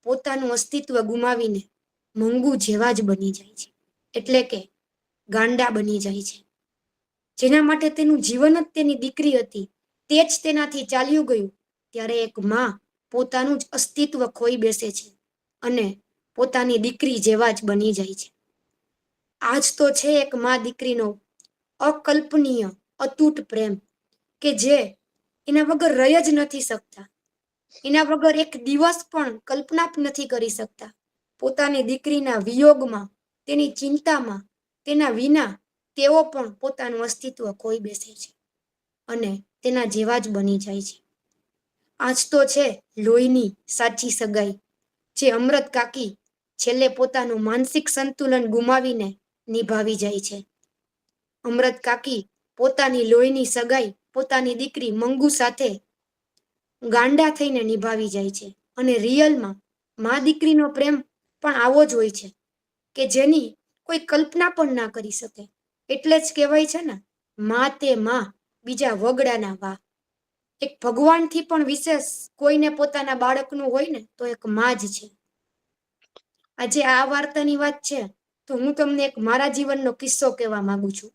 Speaker 5: પોતાનું અસ્તિત્વ ગુમાવીને મંગુ જેવા જ બની જાય છે. એટલે કે ગાંડા બની જાય છે. જેના માટે તેનું જીવન જ તેની દીકરી હતી, તે જ તેનાથી ચાલ્યું ગયું. ત્યારે એક માં પોતાનું જ અસ્તિત્વ ખોઈ બેસે છે અને પોતાની દીકરી જેવા જ બની જાય છે. આજ તો છે એક માં દીકરીનો અકલ્પનીય, અતૂટ પ્રેમ કે જે એના વગર રહી જ નથી શકતા. એના વગર એક દિવસ પણ કલ્પના નથી કરી શકતા. પોતાની દીકરીના વિયોગમાં, તેની ચિંતામાં, તેના વિના તેઓ પણ પોતાનું અસ્તિત્વ ખોઈ બેસે છે અને તેના જેવા જ બની જાય છે. આજ તો છે લોહીની સાચી સગાઈ, જે અમૃત કાકી છેલ્લે પોતાનું માનસિક સંતુલન ગુમાવીને નિભાવી જાય છે. અમૃત કાકી પોતાની લોહીની સગાઈ પોતાની દીકરી મંગુ સાથે ગાંડા થઈને નિભાવી જાય છે. અને રિયલમાં મા દીકરીનો પ્રેમ પણ આવો જ હોય છે કે જેની કોઈ કલ્પના પણ ના કરી શકે. એટલે જ કહેવાય છે ને, મા તે મા, બીજા વગડાના વા. એક ભગવાનથી પણ વિશેષ કોઈને પોતાના બાળકનું હોય ને તો એક મા જ છે. આજે આ વાર્તાની વાત છે તો હું તમને એક મારા જીવનનો કિસ્સો કહેવા માંગુ છું.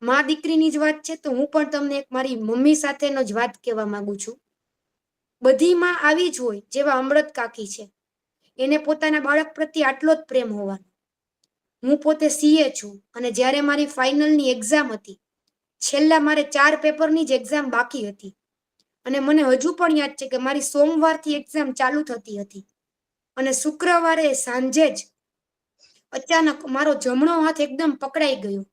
Speaker 5: મા દીકરીની જ વાત છે તો હું પણ તમને એક મારી મમ્મી સાથેનો જ વાત કહેવા માંગુ છું. બધી માં આવી જ હોય જેવા અમૃત કાકી છે. એને પોતાના બાળક પ્રત્યે આટલો જ પ્રેમ હોવાનો. હું પોતે સીએ છું અને જ્યારે મારી ફાઇનલની એક્ઝામ હતી, છેલ્લા મારે 4 પેપરની જ એક્ઝામ બાકી હતી અને મને હજુ પણ યાદ છે કે મારી સોમવારથી એક્ઝામ ચાલુ થતી હતી અને શુક્રવારે સાંજે જ અચાનક મારો જમણો હાથ એકદમ પકડાઈ ગયો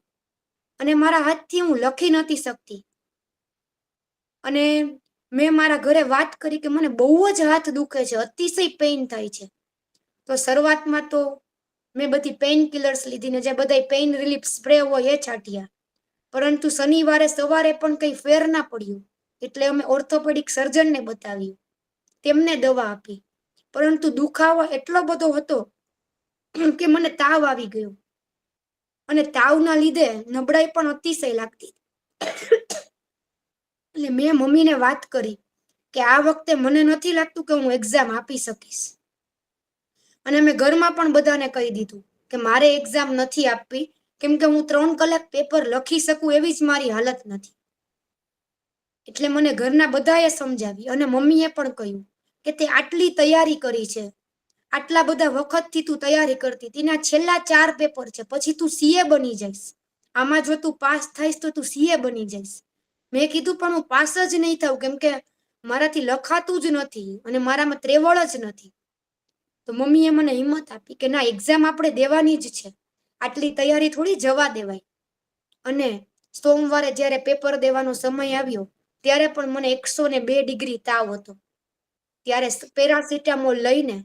Speaker 5: અને મારા હાથથી હું લખી નહોતી શકતી. અને મેં મારા ઘરે વાત કરી કે મને બહુ જ હાથ દુખે છે, અતિશય પેઇન થાય છે. તો શરૂઆતમાં તો મેં બધી પેઇન કિલર્સ લીધી ને જે બધા પેઇન રિલીફ સ્પ્રે હોય એ છાંટ્યા. પરંતુ શનિવારે સવારે પણ કંઈ ફેર ના પડ્યું એટલે અમે ઓર્થોપેડિક સર્જનને બતાવ્યું. તેમને દવા આપી, પરંતુ દુખાવો એટલો બધો હતો કે મને તાવ આવી ગયો અને તાવના લીધે નબળાઈ પણ અતિશય લાગતી. એટલે મેં મમ્મીને વાત કરી કે આ વખતે મને નથી લાગતું કે હું એક્ઝામ આપી શકીશ. અને મેં ઘરમાં પણ બધાને કહી દીધું કે મારે એક્ઝામ નથી આપવી, કેમ કે હું 3 કલાક પેપર લખી શકું એવી જ મારી હાલત નથી. એટલે મને ઘરના બધાએ સમજાવી અને મમ્મીએ પણ કહ્યું કે તે આટલી તૈયારી કરી છે, આટલા બધા વખતથી તું તૈયારી કરતી, તેના છેલ્લા 4 પેપર છે, પછી તું સીએ બની જઈશ. આમાં જો તું પાસ થઈશ તો તું સીએ બની જઈશ. મેં કીધું પણ હું પાસ જ નહીં થાઉં, કેમ કે મારાથી લખાતું જ નથી અને મારામાં ત્રેવડ જ નથી. તો મમ્મીએ મને હિંમત આપી કે ના, એક્ઝામ આપણે દેવાની જ છે, આટલી તૈયારી થોડી જવા દેવાય. અને સોમવારે જ્યારે પેપર દેવાનો સમય આવ્યો ત્યારે પણ મને 102 ડિગ્રી તાવ હતો. ત્યારે પેરાસિટામોલ લઈને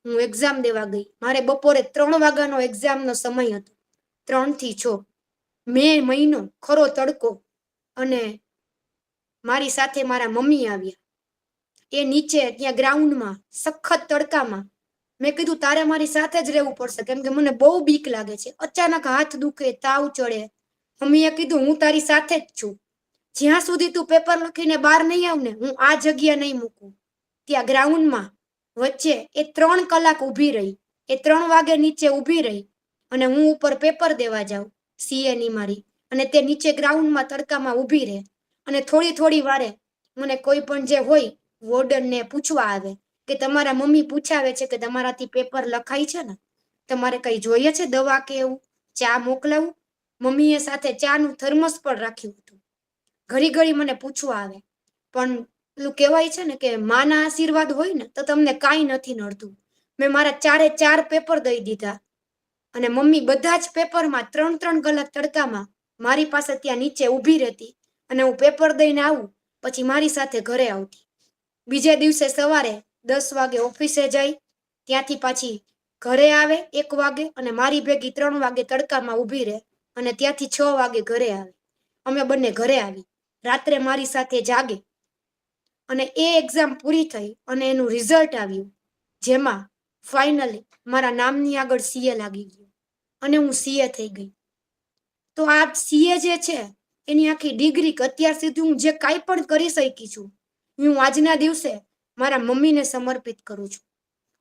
Speaker 5: હું એક્ઝામ દેવા ગઈ. મારે બપોરે 3 વાગ્યાનો એક્ઝામનો સમય હતો, 3 થી 6. મે મહિનો, ખરો તડકો, અને મારી સાથે મારા મમ્મી આવ્યા. એ નીચે ત્યાં ગ્રાઉન્ડમાં સખત તડકામાં. મેં કીધું તારે મારી સાથે જ રહેવું પડશે, કેમ કે મને બહુ બીક લાગે છે. અચાનક હાથ દુખે, તાવ ચડે. મમ્મીએ કીધું હું તારી સાથે જ છું, જ્યાં સુધી તું પેપર લખીને બહાર નહીં આવ ને, હું આ જગ્યા નહીં મૂકું. ત્યાં ગ્રાઉન્ડમાં વચ્ચે એ 3 કલાક ઊભી રહી. એ 3 વાગે નીચે ઊભી રહી અને હું ઉપર પેપર દેવા જાઉં સીએની મારી, અને તે નીચે ગ્રાઉન્ડમાં તડકામાં ઊભી રહે. અને થોડી વારે મને કોઈ પણ જે હોય વોર્ડનને પૂછવા આવે કે તમારા મમ્મી પૂછાવે છે કે તમારાથી પેપર લખાય છે ને, તમારે કઈ જોઈએ છે દવા કે એવું, ચા મોકલાવું? મમ્મીએ સાથે ચાનું થર્મસ પણ રાખ્યું હતું. ઘડી મને પૂછવા આવે. પણ પેલું કહેવાય છે ને કે માના આશીર્વાદ હોય ને તો તમને કાંઈ નથી નડતું. મેં મારા 4 પેપર દઈ દીધા અને મમ્મી બધા જ પેપરમાં 3 કલાક તડકામાં મારી પાસે ત્યાં નીચે ઊભી રહેતી અને હું પેપર દઈને આવું પછી મારી સાથે ઘરે આવતી. બીજે દિવસે સવારે 10 વાગે ઓફિસે જાય, ત્યાંથી પાછી ઘરે આવે 1 વાગે અને મારી ભેગી 3 વાગે તડકામાં ઊભી રહે અને ત્યાંથી 6 વાગે ઘરે આવે. અમે બંને ઘરે આવી, રાત્રે મારી સાથે જાગે. અને એ એક્ઝામ પૂરી થઈ અને એનું રિઝલ્ટ આવ્યું, જેમાં ફાઇનલી મારા નામની આગળ સીએ લાગી ગયું અને હું સીએ થઈ ગઈ. તો આ સીએ જે છે એની આખી ડિગ્રી અત્યાર સુધી હું જે કાંઈ પણ કરી શકી છું, હું આજના દિવસે મારા મમ્મીને સમર્પિત કરું છું.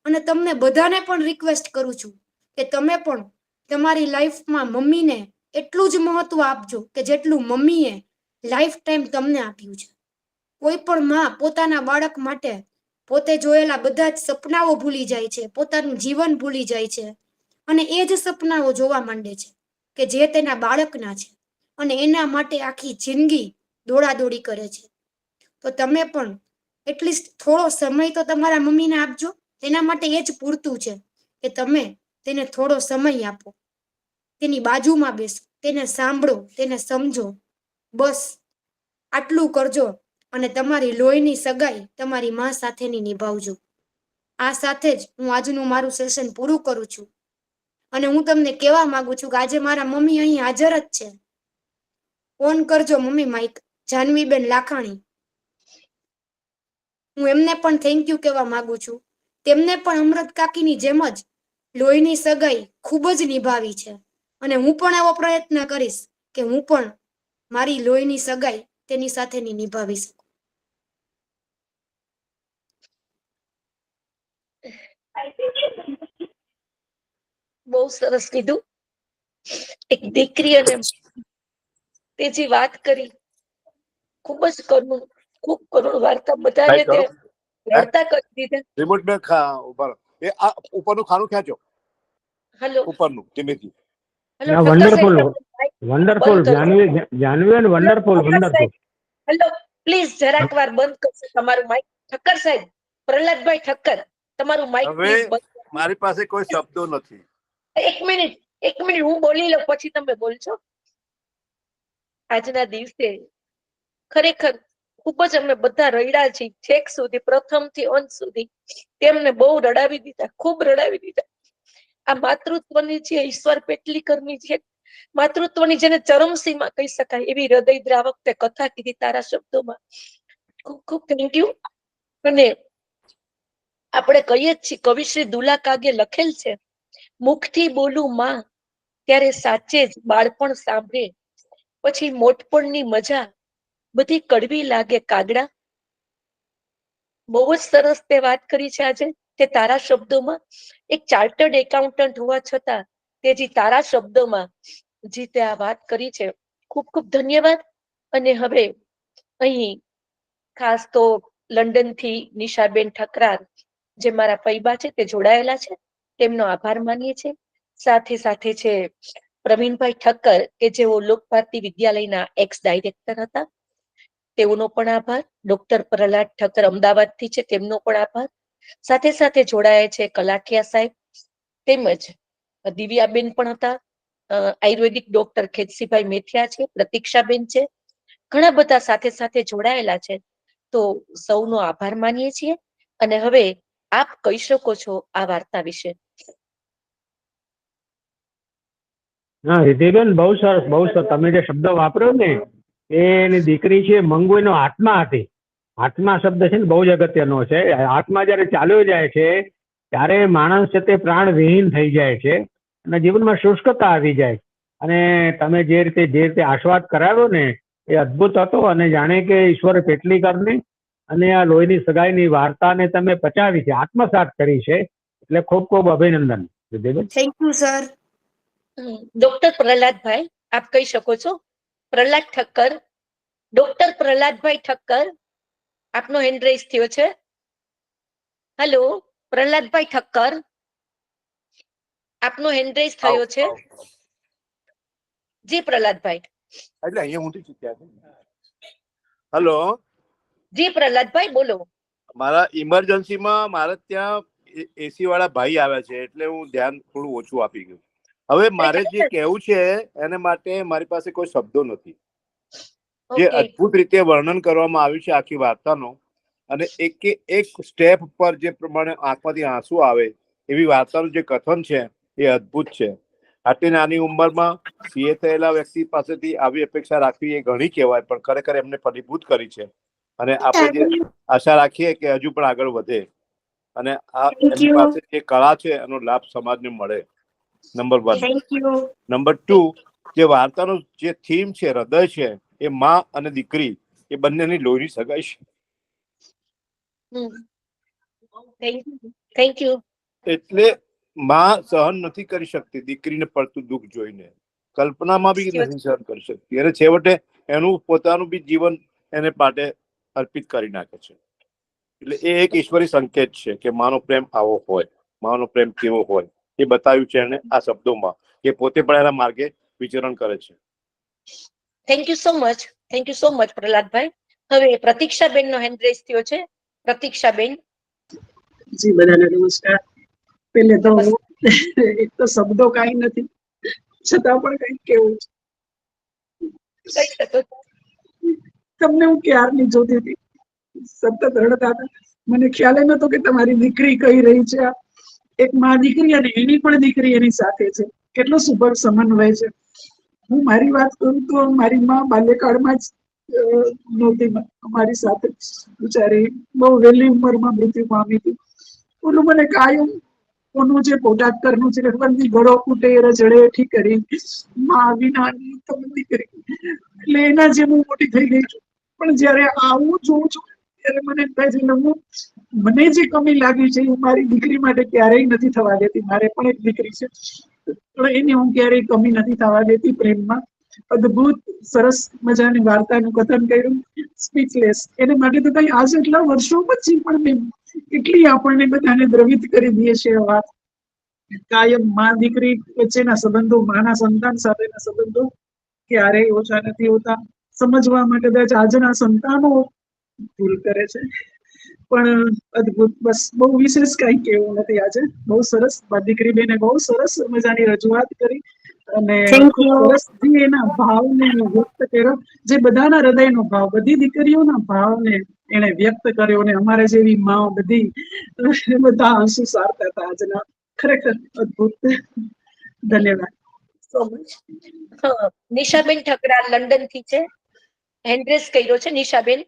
Speaker 5: અને તમને બધાને પણ રિક્વેસ્ટ કરું છું કે તમે પણ તમારી લાઈફમાં મમ્મીને એટલું જ મહત્વ આપજો કે જેટલું મમ્મીએ લાઈફ ટાઈમ તમને આપ્યું છે. કોઈ પણ માં પોતાના બાળક માટે પોતે જોયેલા બધા જ સપનાઓ ભૂલી જાય છે, પોતાનું જીવન ભૂલી જાય છે અને એ જ સપનાઓ જોવા માંડે છે કે જે તેના બાળકના છે, અને એના માટે આખી જિંદગી દોડાદોડી કરે છે. તો તમે પણ એટલીસ્ટ થોડો સમય તો તમારા મમ્મીને આપજો. તેના માટે એ જ પૂરતું છે કે તમે તેને થોડો સમય આપો, તેની બાજુમાં બેસો, તેને સાંભળો, તેને સમજો. બસ આટલું કરજો અને તમારી લોહીની સગાઈ તમારી માં સાથેની નિભાવજો. આ સાથે જ હું આજનું મારું સેશન પૂરું કરું છું. અને હું તમને કહેવા માંગુ છું કે આજે મારા મમ્મી અહીં હાજર જ છે. ઓન કરજો મમ્મી માઈક. જાનવીબેન લાખાણી. હું એમને પણ થેન્ક યુ કહેવા માંગુ છું. તેમને પણ અમૃત કાકીની જેમ જ લોહીની સગાઈ ખૂબ જ નિભાવી છે અને હું પણ એવો પ્રયત્ન કરીશ કે હું પણ મારી લોહીની સગાઈ તેની સાથેની નિભાવી શકું.
Speaker 1: બહુ સરસ કીધું. એક દીકરી અને તે જે વાત કરી, ખૂબ જ કરુણ વાર્તા બધાને તે રડતા કરી દીધા.
Speaker 4: રિમોટ ને ઉભા રહો. એ આ ઉપરનું ખાનું ખેંચો,
Speaker 1: હેલો
Speaker 4: ઉપરનું ધીમેથી.
Speaker 1: હેલો
Speaker 2: Yeah,
Speaker 1: ઠક્કર
Speaker 2: wonderful,
Speaker 1: સાહેબ,
Speaker 2: wonderful,
Speaker 1: બંધ કરજો.
Speaker 2: Janvi and wonderful,
Speaker 1: Thakkar
Speaker 2: wonderful.
Speaker 1: સાહેબ, હેલો પ્લીઝ જરાક વાર બંધ કરશો તમારું માઇક. ઠક્કર સાહેબ, પ્રહલાદભાઈ ઠક્કર, તમારું માઇક
Speaker 4: હવે
Speaker 1: પ્લીઝ બંધ.
Speaker 4: મારી પાસે કોઈ શબ્દો નથી.
Speaker 1: એક મિનિટ હું બોલી લઉં પછી તમે બોલશો. આજના દિવસે ખરેખર ખૂબ જ અમે બધા રડ્યા છીએ, છેક સુધી, પ્રથમ થી અંત સુધી. તેમને બહુ રડાવી દીધા, ખૂબ રડાવી દીધા. આ માતૃત્વની જે ઈશ્વર પેટલીકરની જે માતૃત્વની જેને ચરમસીમા કહી શકાય એવી હૃદય દ્રાવક તે કથા કીધી તારા શબ્દોમાં. ખૂબ ખૂબ થેન્ક યુ. અને આપણે કહીએ જ છીએ, કવિશ્રી દુલા કાગે લખેલ છે, મુખથી બોલું માં ત્યારે સાચે જ બાળપણ સાંભળે, પછી મોટપણની મજા બધી કડવી લાગે કાગડા. બહુ જ સરસ તે વાત કરી છે આજે, તે તારા શબ્દોમાં એક ચાર્ટર્ડ એકાઉન્ટન્ટ હોવા છતાં તે જે તારા શબ્દોમાં જે તે આ વાત કરી છે, ખૂબ ખૂબ ધન્યવાદ. અને હવે અહીં ખાસ તો લંડન થી નિશાબેન ઠકરાર જે મારા પૈબા છે તે જોડાયેલા છે, તેમનો આભાર માનીએ છીએ. સાથે સાથે છે પ્રવીણભાઈ ઠક્કર કે જેઓ લોકભારતી વિદ્યાલયના એક્સ ડાયરેક્ટર હતા, તેઓનો પણ આભાર. ડોક્ટર પ્રહલાદ ઠક્કર અમદાવાદથી છે, તેમનો પણ આભાર. સાથે સાથે જોડાયા છે કલાઠિયા સાહેબ, તેમજ દિવ્યાબેન પણ હતા, આયુર્વેદિક ડોક્ટર ખેતસીભાઈ મેથિયા છે, પ્રતીક્ષાબેન છે, ઘણા બધા સાથે સાથે જોડાયેલા છે. તો સૌનો આભાર માનીએ છીએ. અને હવે આપ કહી શકો છો આ વાર્તા વિશે.
Speaker 2: હા રિદ્ધિબેન, બહુ સરસ, બહુ સરસ. તમે જે શબ્દ વાપર્યો ને એ એની દીકરી છે મંગુઈનો આત્મા હતી. આત્મા શબ્દ છે ને બહુ જ અગત્યનો છે. આત્મા જયારે ચાલ્યો જાય છે ત્યારે માણસ છે તે પ્રાણ વિહીન થઈ જાય છે અને જીવનમાં શુષ્કતા આવી જાય. અને તમે જે રીતે આસ્વાદ કરાવ્યો ને એ અદ્ભુત હતો. અને જાણે કે ઈશ્વરે પેટલી કરીને અને આ લોહીની સગાઈની વાર્તાને તમે પચાવી છે, આત્મસાત કરી છે. એટલે ખૂબ ખૂબ અભિનંદન રિદ્ધિબેન.
Speaker 5: Thank you sir.
Speaker 1: ડોક્ટર પ્રહલાદભાઈ આપ કહી શકો છો. પ્રહલાદ ઠક્કર, ડોક્ટર પ્રહલાદભાઈ ઠક્કર, આપનો હેન્ડ રેઝ થયો છે. હેલો પ્રહલાદભાઈ ઠક્કર, આપનો હેન્ડ રેઝ થયો છે. જી પ્રહલાદભાઈ.
Speaker 4: એટલે અહીંયા હું ચૂક્યા છે. હેલો,
Speaker 1: જી પ્રહલાદભાઈ બોલો.
Speaker 4: મારા ઇમરજન્સીમાં મારે ત્યાં એસી વાળા ભાઈ આવ્યા છે એટલે હું ધ્યાન થોડું ઓછું આપી ગયું. હવે મારે જે કહેવું છે એને માટે મારી પાસે કોઈ શબ્દો નથી. જે અદ્ભુત રીતે વર્ણન કરવામાં આવ્યું છે આખી વાર્તાનો, અને એક સ્ટેપ પર જે પ્રમાણે આંખમાંથી આંસુ આવે એવી વાર્તાનું જે કથન છે એ અદ્ભુત છે. આટલી નાની ઉંમરમાં સીએ થયેલા વ્યક્તિ પાસેથી આવી અપેક્ષા રાખવી એ ઘણી કહેવાય, પણ ખરેખર એમને ફલીભૂત કરી છે. અને આપણે જે આશા રાખીએ કે હજુ પણ આગળ વધે અને આ એમની પાસે જે કળા છે એનો લાભ સમાજને મળે. નંબર 1. નંબર 2, જે વાર્તાનો જે થીમ છે, હૃદય છે, એ માં અને દીકરી એ બંનેની લોહીની સગાઈ છે.
Speaker 1: Thank you.
Speaker 4: એટલે માં સહન નથી કરી શકતી દીકરીને પડતું દુઃખ જોઈને, કલ્પનામાં બી નથી સહન કરી શકતી, અને છેવટે એનું પોતાનું બી જીવન એને માટે અર્પિત કરી નાખે છે. એટલે એ એક ઈશ્વરી સંકેત છે કે માનો પ્રેમ આવો હોય, માનો પ્રેમ કેવો હોય એ બતાવ્યું છે એને આ શબ્દોમાં, કે પોતે પણ એના માર્ગે વિચરણ કરે છે.
Speaker 1: Thank you so much. Thank you so much Prahladbhai. હવે પ્રતીક્ષાબેન નો હેન્ડ રેઝ થયો છે. પ્રતીક્ષાબેન.
Speaker 6: જી બધાને નમસ્કાર. પેલે તો એક તો શબ્દો કાંઈ નથી, છતાં પણ કંઈક કેવું છે. તમને હું ક્યારની જોતી હતી, સતત રડતા હતા. મને ખ્યાલ નતો કે તમારી દીકરી કહી રહી છે. એક માં દીકરી અને એની પણ દીકરી એની સાથે છે. કેટલો સુભગ સમન્વય છે. હું મારી વાત કરું તો મારી માં બાલ્યકાળમાં જ નહોતી અમારી સાથે, બિચારી બહુ વહેલી ઉંમરમાં મૃત્યુ પામી હતી. ઓલું મને કાયમ ઓનું જે પોટાટકરનું છે ગળો ફૂટે રજડે ઠી કરી માં વિનાની તમે દીકરી, એટલે એના જેમ હું મોટી થઈ ગઈ છું. પણ જયારે આવું જોઉં છું ત્યારે મને થાય છે મને જે કમી લાગી છે હું મારી દીકરી માટે ક્યારેય નથી થવા દેતી. મારે પણ એક દીકરી છે, પણ એને હું ક્યારેય કમી નથી થવા દેતી પ્રેમમાં. અદભુત સરસ મજાની વાર્તાનું કથન કર્યું, સ્પીચલેસ. એને માટે તો કઈ આજે એટલા વર્ષો પછી પણ કેટલી આપણને બધાને દ્રવિત કરી દે છે આ વાત. કાયમ માં દીકરી વચ્ચેના સંબંધો, માના સંતાન સાથેના સંબંધો ક્યારેય ઓછા નથી હોતા. સમજવામાં કદાચ આજના સંતાનો ભૂલ કરે છે, પણ અદભુત. બસ બહુ વિશેષ કઈ કેવું નથી આજે. બહુ સરસ. દીકરી બેને બહુ સરસ મજાની રજૂઆત કરી અને ખૂબ સરસ એના ભાવને વ્યક્ત કર્યો, જે બધાના હૃદયનો ભાવ, બધી દીકરીઓના ભાવને એને વ્યક્ત કર્યો. અને અમારે જેવી માં બધી બધા આંસુ સારતા હતા આજના. ખરેખર અદભુત. ધન્યવાદ.
Speaker 1: So much. નિશાબેન ઠકરાર લંડન થી છે, હેન્ડ રેઝ કર્યો છે. નિશાબેન.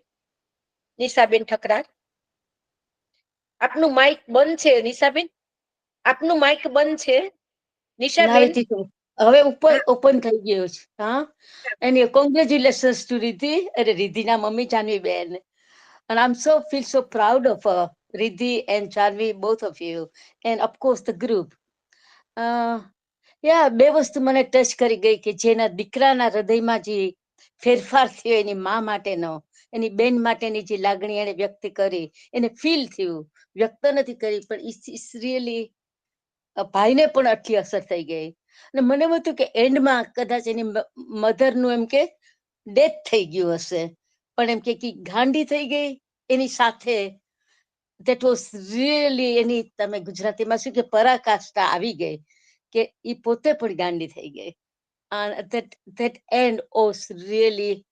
Speaker 1: નિશાબેન ઠકરાર, આપનું માઇક બંધ છે. નિશાબેન, આપનું માઇક બંધ છે. નિશાબેન. હવે ઉપર ઓપન થઈ ગયું છે. હા, એની કોંગ્રેચ્યુલેશન્સ ટુ રિદ્ધિ. અરે રિદ્ધિના મમ્મી જાનવી બેન. And I'm feel so proud of Riddhi and Janvi, both of you, and of course the group. બે વસ્તુ મને ટચ કરી ગઈ કે જેના દીકરાના હૃદયમાં જે ફેરફાર થયો એની મા માટેનો, એની બેન માટેની જે લાગણી એને વ્યક્ત કરી, એને ફીલ થયું, વ્યક્ત નથી કરી પણ ઇટ્સ રિયલી ભાઈને પણ આટલી અસર થઈ ગઈ. અને મને એવું હતું કે એન્ડમાં કદાચ એની મધરનું એમ કે ડેથ થઈ ગયું હશે, પણ એમ કે ગાંડી થઈ ગઈ એની સાથે. દેટ વોઝ રિયલી એની, તમે ગુજરાતીમાં શું કે પરાકાષ્ઠા આવી ગઈ કે એ પોતે પણ ગાંડી થઈ ગઈ. that end was really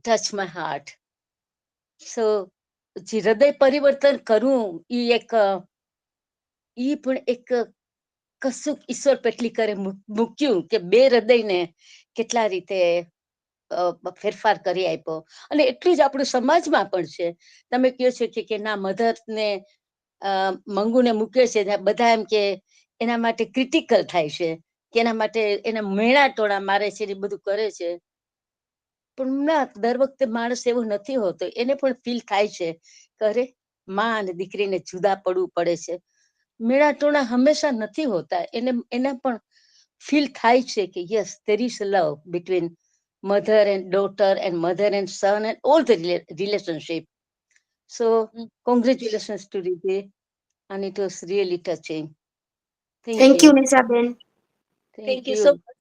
Speaker 1: touch my heart. So જે હૃદય પરિવર્તન કરવું ઈ પણ એક કશુંક ઈશ્વર પેટલીકરે મૂક્યું કે બે હૃદયને કેટલા રીતે ફેરફાર કરી આપ્યો. અને એટલું જ આપણું સમાજમાં પણ છે. તમે કહો છો કે ના મધર ને મંગુને મૂકે છે, બધા એમ કે એના માટે ક્રિટિકલ થાય છે કે એના માટે એના મેણા ટોણા મારે છે ને બધું કરે છે. પણ ના, દર વખતે માણસ એવો નથી હોતો. એને પણ ફીલ થાય છે કે અરે માં અને દીકરીને જુદા પડવું પડે છે. મેળા ટોણા હંમેશા નથી હોતા. એને પણ ફીલ થાય છે કે yes, there is love between mother and daughter and mother and son and all the relationship. So congratulations to Riddhi, and it was really touching.
Speaker 5: Thank you નિશાબેન.
Speaker 1: Thank you so much.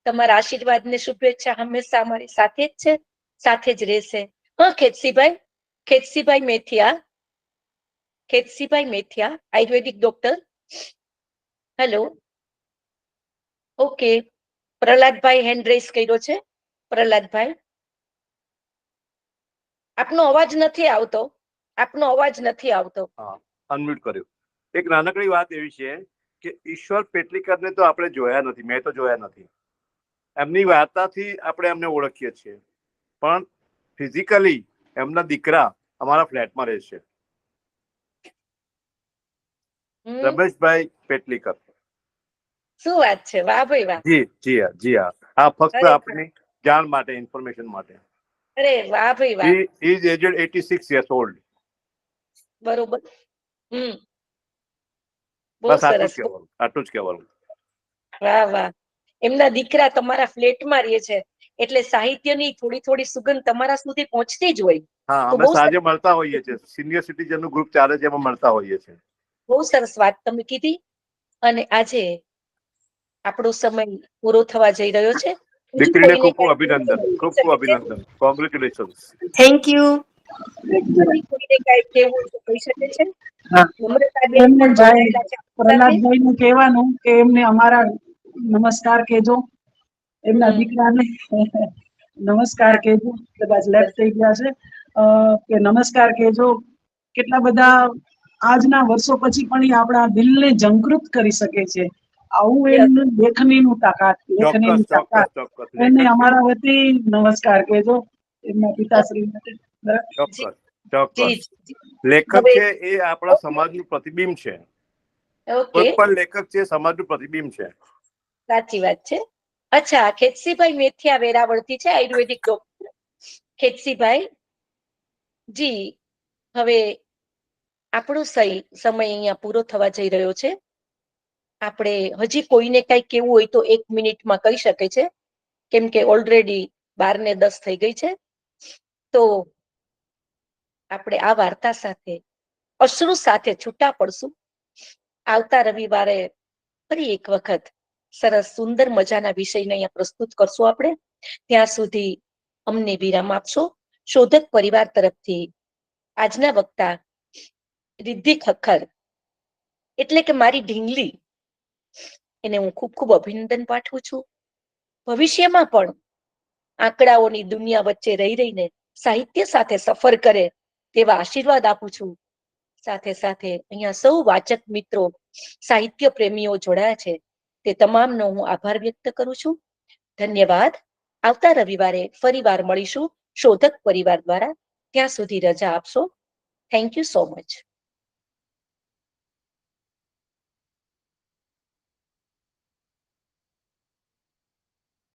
Speaker 1: તમારા આશીર્વાદ ને શુભેચ્છા હંમેશા અમારી સાથે જ છે, સાથે જ રહેશે. હા, ખેતસીભાઈ Methiya, Ayurvedic doctor. Hello. Okay, પ્રહલાદભાઈ હેન્ડ રેઝ કર્યો છે. પ્રહલાદભાઈ, આપનો અવાજ નથી આવતો.
Speaker 4: અનમ્યુટ કર્યું. એક નાનકડી વાત એવી છે કે ઈશ્વર પેટલીકરને તો આપણે જોયા નથી, મેં તો જોયા નથી. એમની વાર્તાથી આપણે એમને ઓળખીએ છીએ, પણ ફિઝિકલી એમના દીકરા અમારા ફ્લેટમાં રહે છે, રમેશભાઈ પેટલીકર.
Speaker 1: શું વાત છે, વાહ ભાઈ વાહ.
Speaker 4: જી હા. આ ફક્ત આપની જાણ માટે, ઇન્ફોર્મેશન માટે.
Speaker 1: અરે વાહ ભાઈ વાહ.
Speaker 4: He is aged 86 years old.
Speaker 1: બરોબર.
Speaker 4: બસ આટલું જ કહેવાનું.
Speaker 1: વાહ વાહ. એમના દીકરા તમારા ફ્લેટમાં રહે છે એટલે સાહિત્યની થોડી થોડી સુગંધ તમારા સુધી પહોંચતી જ હોય.
Speaker 4: હા, અમે સાંજે મળતા હોઈએ છીએ. સિનિયર સિટીઝન નું ગ્રુપ ચાલે છે, એમાં મળતા હોઈએ છીએ.
Speaker 1: બહુ સરસ વાત તમે કીધી. અને આજે આપણો સમય પૂરો થવા જઈ રહ્યો છે.
Speaker 4: દીકરીને ખૂબ ખૂબ અભિનંદન. કોંગ્રેચ્યુલેશન્સ.
Speaker 5: Thank you.
Speaker 1: કોઈને કઈ કહેવું તો કહી શકે છે.
Speaker 6: પ્રહલાદભાઈ નું કહેવાનું કે એમને અમારા નમસ્કાર કહેજો, એમના દીકરાને નમસ્કાર કહેજો. કદાચ લેફ્ટ થઈ ગયા છે કે નમસ્કાર કહેજો. કેટલા બધા આજના વર્ષો પછી પણ એ આપણા દિલને ઝંકૃત કરી શકે છે. આવું એમનું લેખનીનું તાકાત. એને અમારા વતી નમસ્કાર કહેજો એમના પિતાશ્રી માટે.
Speaker 4: ચોક્કસ. લેખક છે એ આપણા સમાજનું પ્રતિબિંબ છે. કોઈ પણ લેખક છે સમાજનું પ્રતિબિંબ છે.
Speaker 1: સાચી વાત છે. અચ્છા, ખેતસીભાઈ મેથિયા વેરાવળથી છે, આયુર્વેદિક ડોક્ટર. ખેતસીભાઈ જી, હવે આપણો સમય અહીંયા પૂરો થવા જઈ રહ્યો છે. આપણે હજી કોઈને કઈ કેવું હોય તો 1 મિનિટમાં કહી શકે છે, કેમ કે ઓલરેડી 12:10 થઈ ગઈ છે. તો આપણે આ વાર્તા સાથે, અશ્રુ સાથે છૂટા પડશું. આવતા રવિવારે ફરી એક વખત સરસ સુંદર મજાના વિષયને અહીંયા પ્રસ્તુત કરશું આપણે. ત્યાં સુધી અમને વિરામ આપશો. શોધક પરિવાર તરફથી આજના વક્તા રિદ્ધિ ખખ્ખર, એટલે કે મારી ઢીંગલી, એને હું ખૂબ ખૂબ અભિનંદન પાઠવું છું. ભવિષ્યમાં પણ આંકડાઓની દુનિયા વચ્ચે રહીને સાહિત્ય સાથે સફર કરે તેવા આશીર્વાદ આપું છું. સાથે સાથે અહીંયા સૌ વાચક મિત્રો, સાહિત્ય પ્રેમીઓ જોડાયા છે તે તમામનો હું આભાર વ્યક્ત કરું છું. ધન્યવાદ. આવતા રવિવારે ફરીવાર મળીશું શોધક પરિવાર દ્વારા. ત્યાં સુધી રજા આપશો. Thank you so much.